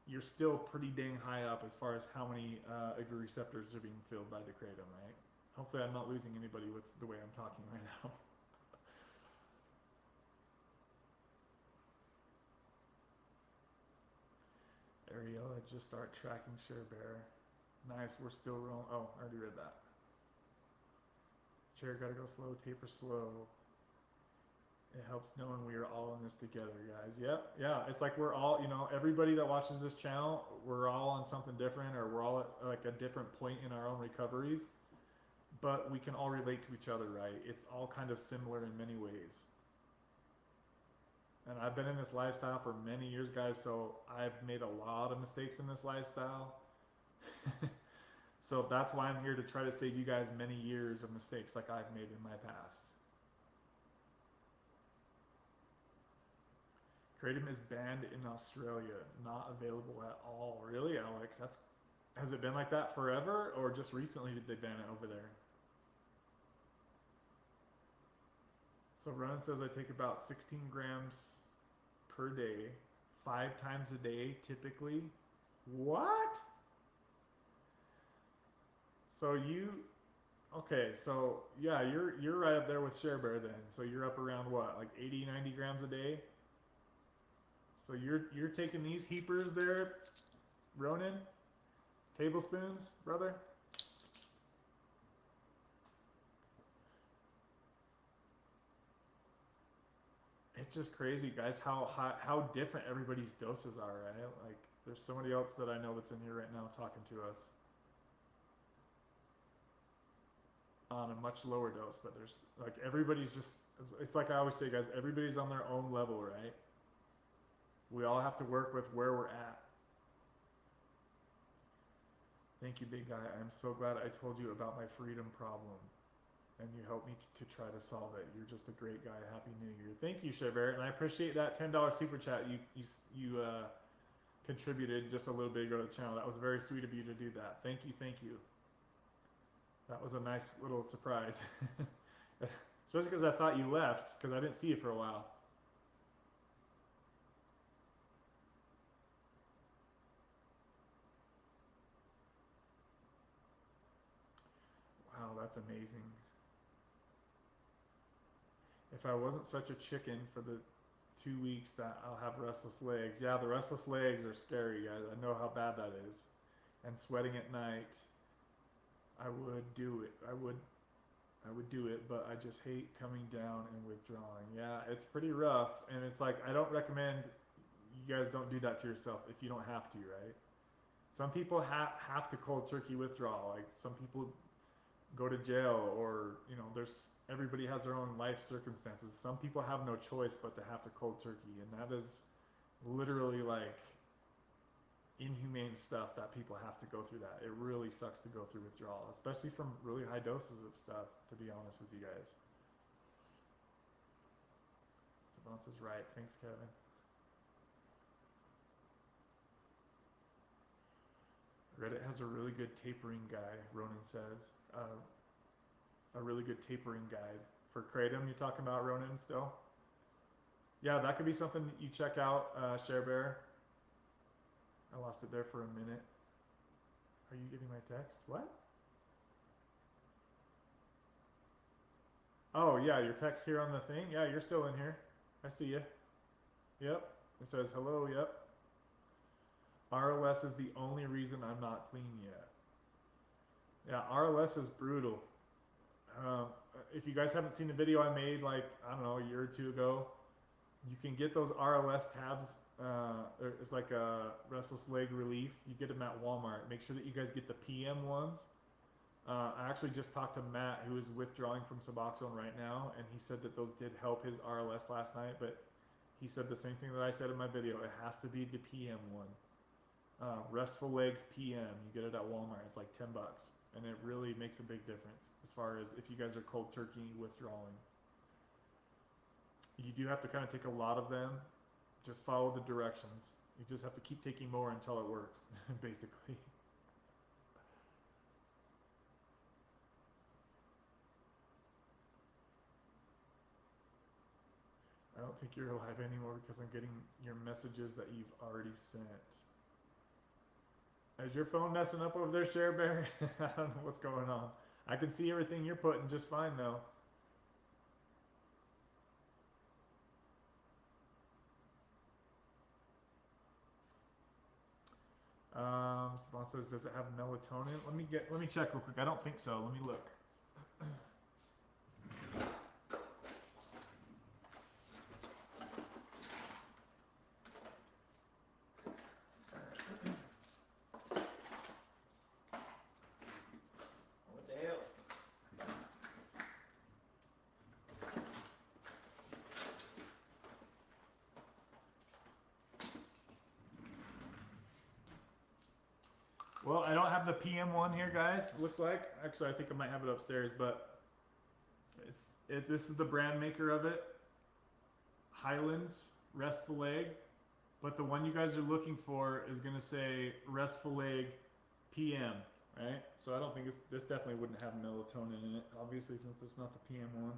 you're still pretty dang high up as far as how many of your receptors are being filled by the Kratom, right? Hopefully I'm not losing anybody with the way I'm talking right now. Ariella, just start tracking Share Bear. Nice, we're still rolling. Oh, I already read that. Chair gotta go slow, taper slow. It helps knowing we are all in this together, guys. Yep, yeah. It's like we're all, everybody that watches this channel, we're all on something different, or we're all at like a different point in our own recoveries. but we can all relate to each other, right? It's all kind of similar in many ways. And I've been in this lifestyle for many years, guys, so I've made a lot of mistakes in this lifestyle. So that's why I'm here, to try to save you guys many years of mistakes like I've made in my past. Kratom is banned in Australia, not available at all. Really, Alex? Has it been like that forever, or just recently did they ban it over there? So Ronan says I take about 16 grams per day, 5 times a day typically. What? So okay, so yeah, you're right up there with Share Bear then. So you're up around what, like 80, 90 grams a day? So you're taking these heapers there, Ronan? Tablespoons, brother? It's just crazy, guys, how different everybody's doses are, right? Like, there's somebody else that I know that's in here right now talking to us on a much lower dose, but there's, like, everybody's just, it's like I always say, guys, everybody's on their own level, right? We all have to work with where we're at. Thank you, big guy. I'm so glad I told you about my freedom problem, and you helped me to try to solve it. You're just a great guy. Happy New Year. Thank you, Share Bear, and I appreciate that $10 super chat you contributed just a little bit ago to the channel. That was very sweet of you to do that. Thank you, thank you. That was a nice little surprise. Especially because I thought you left, because I didn't see you for a while. Wow, that's amazing. If I wasn't such a chicken for the 2 weeks that I'll have restless legs. Yeah, the restless legs are scary, guys. I know how bad that is. And sweating at night. I would do it. I would do it, but I just hate coming down and withdrawing. Yeah, it's pretty rough, and it's like, I don't recommend you guys don't do that to yourself if you don't have to, right? Some people have to cold turkey withdraw. Like, some people go to jail, or, you know, everybody has their own life circumstances. Some people have no choice but to have to cold turkey, and that is literally like inhumane stuff that people have to go through that. It really sucks to go through withdrawal, especially from really high doses of stuff, to be honest with you guys. Savance is right. Thanks, Kevin. Reddit has a really good tapering guide, Ronan says. A really good tapering guide. For Kratom, you talking about, Ronan, still? Yeah, that could be something you check out, Share Bear. I lost it there for a minute. Are you getting my text? What? Oh, yeah, your text here on the thing? Yeah, you're still in here. I see you. Yep. It says, hello, yep. RLS is the only reason I'm not clean yet. Yeah, RLS is brutal. If you guys haven't seen the video I made, like, I don't know, a year or two ago, you can get those RLS tabs. It's like a restless leg relief. You get them at Walmart. Make sure that you guys get the PM ones. I actually just talked to Matt, who is withdrawing from Suboxone right now, and he said that those did help his RLS last night, but he said the same thing that I said in my video. It has to be the PM one. Restful Legs PM. You get it at Walmart. It's like $10. And it really makes a big difference as far as if you guys are cold turkey withdrawing. You do have to kind of take a lot of them. Just follow the directions. You just have to keep taking more until it works, basically. I don't think you're alive anymore because I'm getting your messages that you've already sent. Is your phone messing up over there, Share Bear? I don't know what's going on. I can see everything you're putting just fine, though. Savant says, does it have melatonin? Let me check real quick. I don't think so. Let me look. I don't have the PM one here, guys. Looks like, actually, I think I might have it upstairs, but this is the brand maker of it, Highlands Restful Egg. But the one you guys are looking for is gonna say Restful Egg PM, right? So I don't think this definitely wouldn't have melatonin in it, obviously, since it's not the PM one.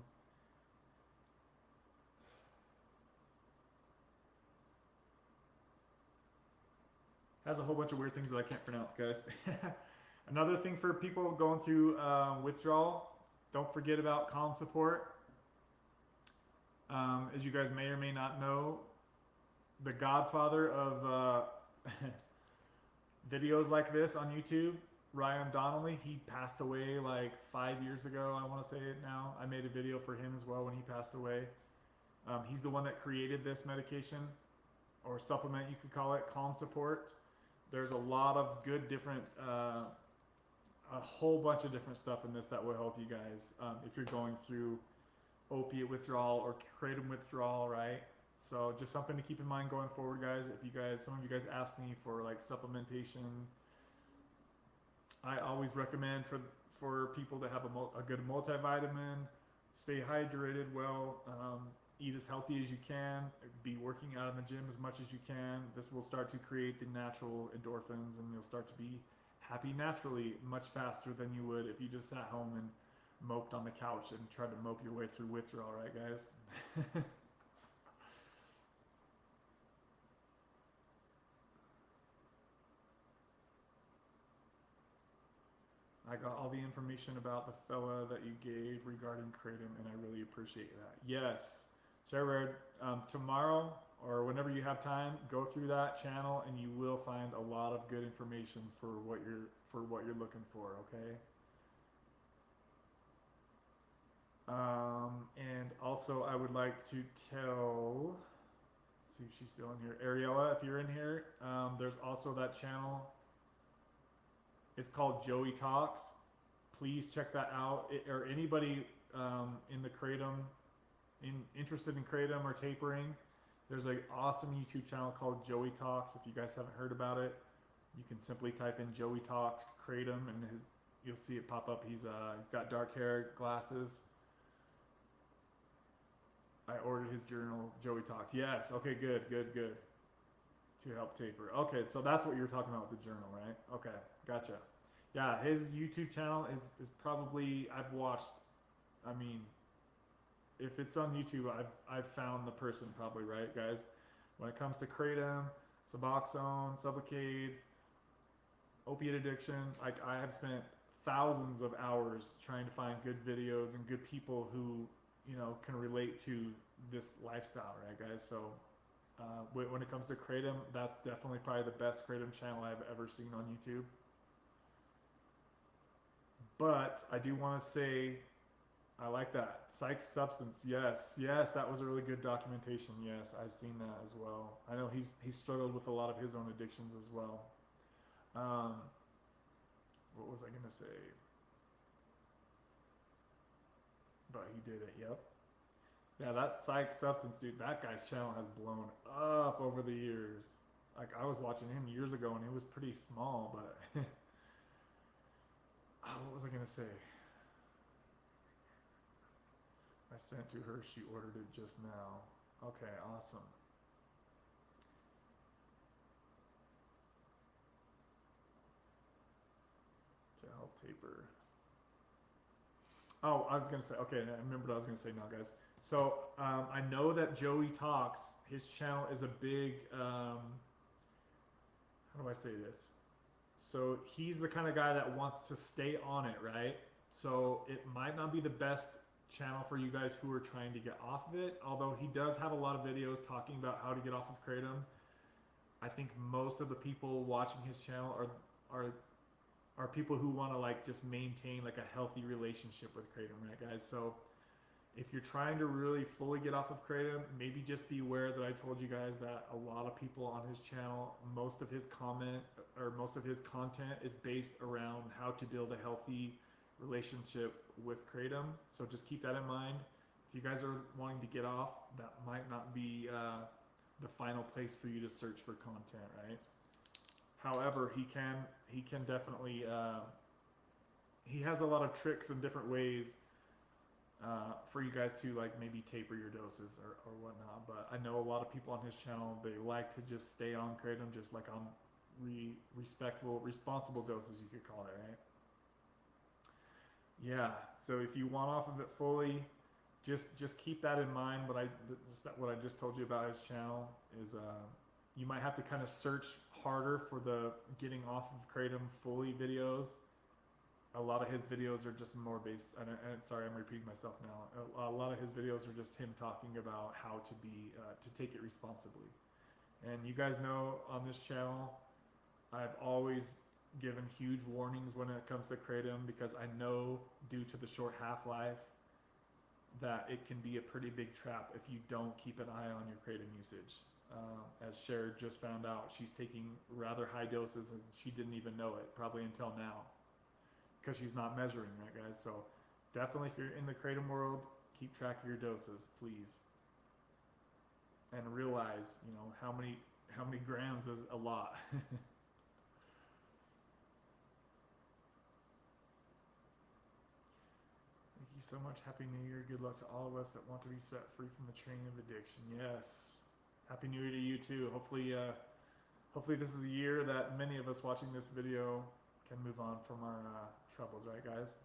Has a whole bunch of weird things that I can't pronounce, guys. Another thing for people going through withdrawal, don't forget about Calm Support. As you guys may or may not know, the godfather of videos like this on YouTube, Ryan Donnelly, he passed away like 5 years ago, I want to say it now. I made a video for him as well when he passed away. He's the one that created this medication, or supplement you could call it, Calm Support. There's a lot of good different, a whole bunch of different stuff in this that will help you guys if you're going through opiate withdrawal or kratom withdrawal, right? So just something to keep in mind going forward, guys. If you guys, some of you guys ask me for like supplementation, I always recommend for people to have a good multivitamin, stay hydrated well, eat as healthy as you can, be working out in the gym as much as you can. This will start to create the natural endorphins, and you'll start to be happy naturally much faster than you would if you just sat home and moped on the couch and tried to mope your way through withdrawal, right, guys? I got all the information about the fella that you gave regarding kratom, and I really appreciate that. Yes, Sherrod, tomorrow or whenever you have time, go through that channel, and you will find a lot of good information for what you're looking for. Okay. And also, I would like to tell. Let's see if she's still in here. Ariella, if you're in here, there's also that channel. It's called Joey Talks. Please check that out. Or anybody in the kratom, interested in kratom or tapering, there's an awesome YouTube channel called Joey Talks. If you guys haven't heard about it, you can simply type in Joey Talks kratom, and you'll see it pop up. He's got dark hair, glasses. I ordered his journal, Joey Talks. Yes. Okay. Good. To help taper. Okay, so that's what you were talking about with the journal, right? Okay, gotcha. Yeah, his YouTube channel is probably, I've watched, I mean, if it's on YouTube, I've found the person probably, right, guys? When it comes to kratom, Suboxone, Sublocade, opiate addiction, like I have spent thousands of hours trying to find good videos and good people who, you know, can relate to this lifestyle, right, guys? So when it comes to kratom, that's definitely probably the best kratom channel I've ever seen on YouTube. But I do want to say, I like that. Psych Substance, yes, that was a really good documentation. Yes, I've seen that as well. I know he's struggled with a lot of his own addictions as well. What was I going to say? But he did it, yep. Yeah, that Psych Substance, dude, that guy's channel has blown up over the years. Like, I was watching him years ago, and it was pretty small, but... what was I going to say? I sent to her, she ordered it just now. Okay, awesome. To help taper. Oh, I was going to say, okay, I remember what I was going to say now, guys. So, I know that Joey Talks, his channel is a big, how do I say this? So, he's the kind of guy that wants to stay on it, right? So, it might not be the best channel for you guys who are trying to get off of it, although he does have a lot of videos talking about how to get off of kratom. I think most of the people watching his channel are people who want to like just maintain like a healthy relationship with kratom, right, guys? So if you're trying to really fully get off of kratom, maybe just be aware that I told you guys that a lot of people on his channel, most of his content is based around how to build a healthy relationship with kratom. So just keep that in mind. If you guys are wanting to get off, that might not be the final place for you to search for content, right? However, he can definitely he has a lot of tricks and different ways for you guys to like maybe taper your doses or whatnot. But I know a lot of people on his channel, they like to just stay on Kratom, just like on responsible doses, you could call it, right? Yeah. So if you want off of it fully, just keep that in mind. What I just told you about his channel is you might have to kind of search harder for the getting off of Kratom fully videos. A lot of his videos are just more based, and sorry, I'm repeating myself now. A lot of his videos are just him talking about how to be, to take it responsibly. And you guys know on this channel, I've always given huge warnings when it comes to Kratom, because I know due to the short half-life that it can be a pretty big trap if you don't keep an eye on your Kratom usage. As Cher just found out, she's taking rather high doses and she didn't even know it, probably until now, because she's not measuring, right, guys? So definitely, if you're in the Kratom world, keep track of your doses, please, and realize, you know, how many grams is a lot. Thank you so much. Happy New Year. Good luck to all of us that want to be set free from the train of addiction. Yes. Happy New Year to you too. Hopefully this is a year that many of us watching this video can move on from our troubles, right, guys?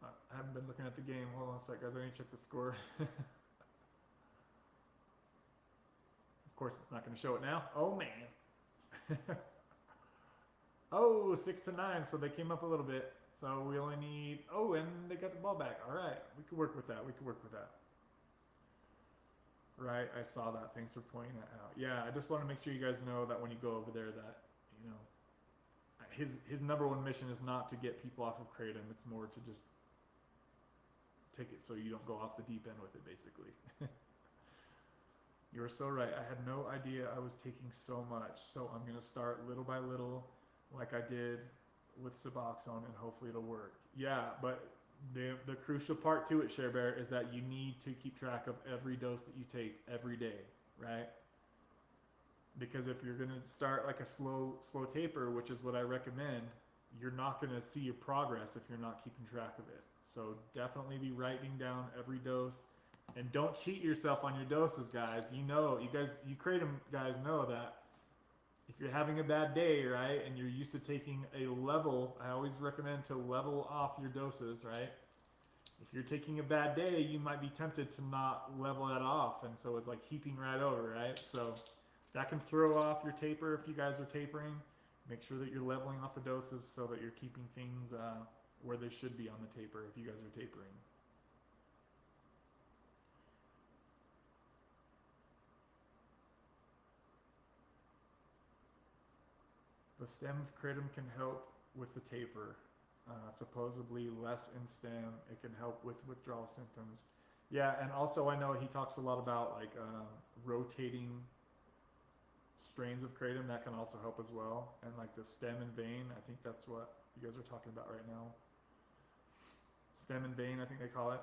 I haven't been looking at the game. Hold on a sec, guys. I need to check the score. Of course, it's not going to show it now. Oh, man. Oh, 6-9. So they came up a little bit. So we only need... Oh, and they got the ball back. All right. We could work with that. Right, I saw that. Thanks for pointing that out. Yeah, I just want to make sure you guys know that when you go over there that, you know, his number one mission is not to get people off of Kratom. It's more to just take it so you don't go off the deep end with it, basically. You're so right. I had no idea I was taking so much. So I'm going to start little by little, like I did with Suboxone, and hopefully it'll work. Yeah, but the crucial part to it, Share Bear, is that you need to keep track of every dose that you take every day, right? Because if you're going to start like a slow taper, which is what I recommend, you're not going to see your progress if you're not keeping track of it. So definitely be writing down every dose, and don't cheat yourself on your doses, guys. You Kratom guys know that if you're having a bad day, right, and you're used to taking a level, I always recommend to level off your doses, right? If you're taking a bad day, you might be tempted to not level that off, and so it's like heaping right over, right? So that can throw off your taper if you guys are tapering. Make sure that you're leveling off the doses so that you're keeping things where they should be on the taper if you guys are tapering. The stem of Kratom can help with the taper. Supposedly less in stem, it can help with withdrawal symptoms. Yeah, and also I know he talks a lot about like rotating strains of Kratom. That can also help as well. And like the stem and vein, I think that's what you guys are talking about right now. Stem and vein, I think they call it.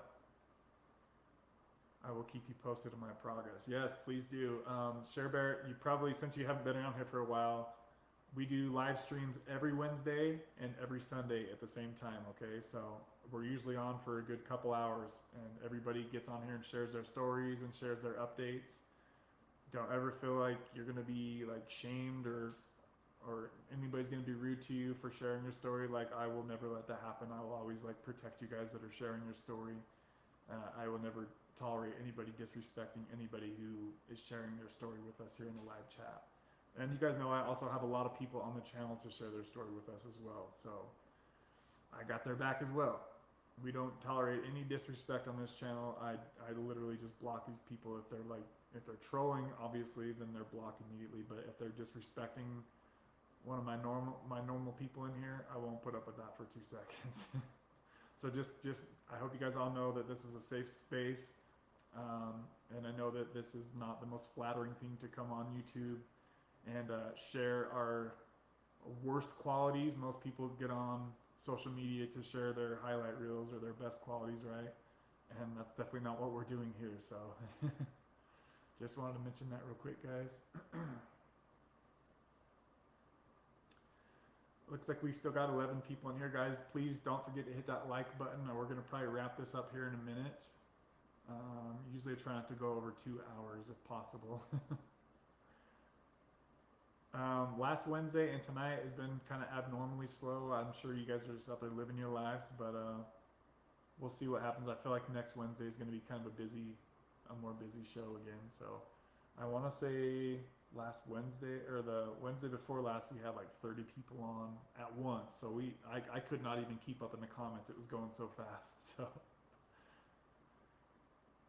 I will keep you posted on my progress. Yes, please do. Share Bear, you probably, since you haven't been around here for a while, we do live streams every Wednesday and every Sunday at the same time, okay? So we're usually on for a good couple hours, and everybody gets on here and shares their stories and shares their updates. Don't ever feel like you're gonna be like shamed or anybody's gonna be rude to you for sharing your story. Like, I will never let that happen. I will always like protect you guys that are sharing your story. I will never tolerate anybody disrespecting anybody who is sharing their story with us here in the live chat. And you guys know I also have a lot of people on the channel to share their story with us as well. So I got their back as well. We don't tolerate any disrespect on this channel. I literally just block these people. If they're trolling, obviously, then they're blocked immediately. But if they're disrespecting one of my normal people in here, I won't put up with that for 2 seconds. So just I hope you guys all know that this is a safe space. And I know that this is not the most flattering thing to come on YouTube and share our worst qualities. Most people get on social media to share their highlight reels or their best qualities, right? And that's definitely not what we're doing here. So Just wanted to mention that real quick, guys. Looks like we've still got 11 people in here, guys. Please don't forget to hit that like button, or we're going to probably wrap this up here in a minute. Usually I try not to go over 2 hours if possible. Last Wednesday and tonight has been kind of abnormally slow. I'm sure you guys are just out there living your lives, but we'll see what happens. I feel like next Wednesday is going to be kind of a more busy show again. So I want to say last Wednesday, or the Wednesday before last, we had like 30 people on at once. So I could not even keep up in the comments. It was going so fast. So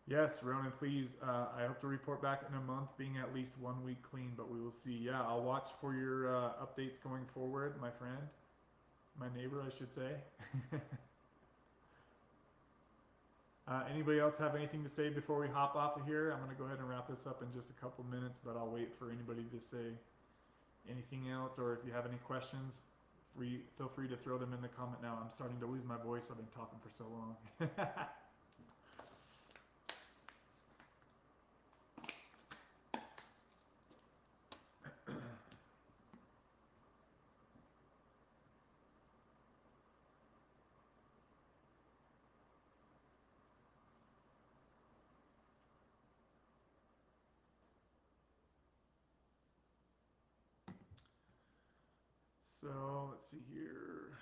yes, Ronan, please. I hope to report back in a month, being at least 1 week clean, but we will see. Yeah, I'll watch for your updates going forward, my friend. My neighbor, I should say. Anybody else have anything to say before we hop off of here? I'm going to go ahead and wrap this up in just a couple minutes, but I'll wait for anybody to say anything else, or if you have any questions, feel free to throw them in the comment now. I'm starting to lose my voice. I've been talking for so long. So let's see here.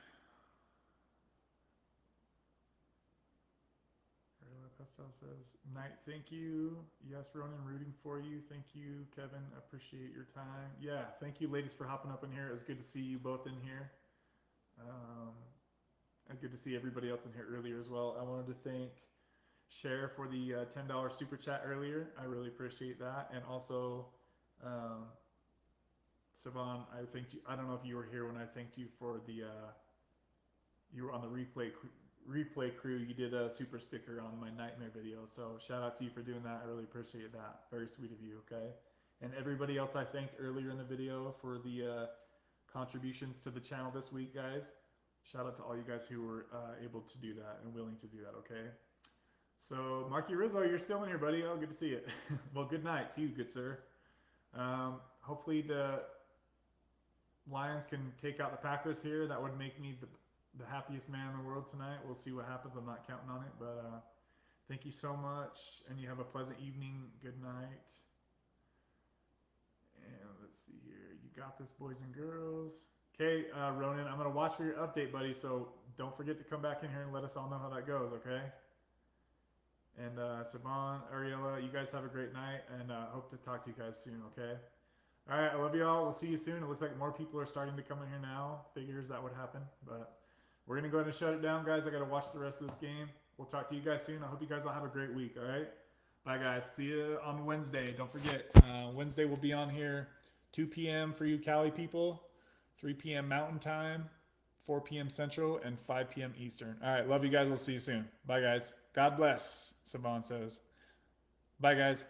Pastel says, "Night, thank you." Yes, Ronan, rooting for you. Thank you, Kevin. Appreciate your time. Yeah, thank you, ladies, for hopping up in here. It was good to see you both in here. And good to see everybody else in here earlier as well. I wanted to thank Cher for the $10 super chat earlier. I really appreciate that. And also, Savon, I thanked you. I don't know if you were here when I thanked you for the. You were on the replay crew. You did a super sticker on my nightmare video. So shout out to you for doing that. I really appreciate that. Very sweet of you. Okay. And everybody else I thanked earlier in the video for the contributions to the channel this week, guys. Shout out to all you guys who were able to do that and willing to do that. Okay. So Marky Rizzo, you're still in here, buddy. Oh, good to see it. Well, good night to you, good sir. Hopefully the Lions can take out the Packers here. That would make me the happiest man in the world tonight. We'll see what happens. I'm not counting on it, but thank you so much, and you have a pleasant evening. Good night. And let's see here. You got this, boys and girls. Okay, Ronan, I'm going to watch for your update, buddy, so don't forget to come back in here and let us all know how that goes, okay? And Savon, Ariella, you guys have a great night, and hope to talk to you guys soon, okay? All right, I love you all. We'll see you soon. It looks like more people are starting to come in here now. Figures that would happen, but we're going to go ahead and shut it down, guys. I got to watch the rest of this game. We'll talk to you guys soon. I hope you guys all have a great week, all right? Bye, guys. See you on Wednesday. Don't forget, Wednesday we'll be on here 2 p.m. for you Cali people, 3 p.m. Mountain Time, 4 p.m. Central, and 5 p.m. Eastern. All right, love you guys. We'll see you soon. Bye, guys. God bless, Savon says. Bye, guys.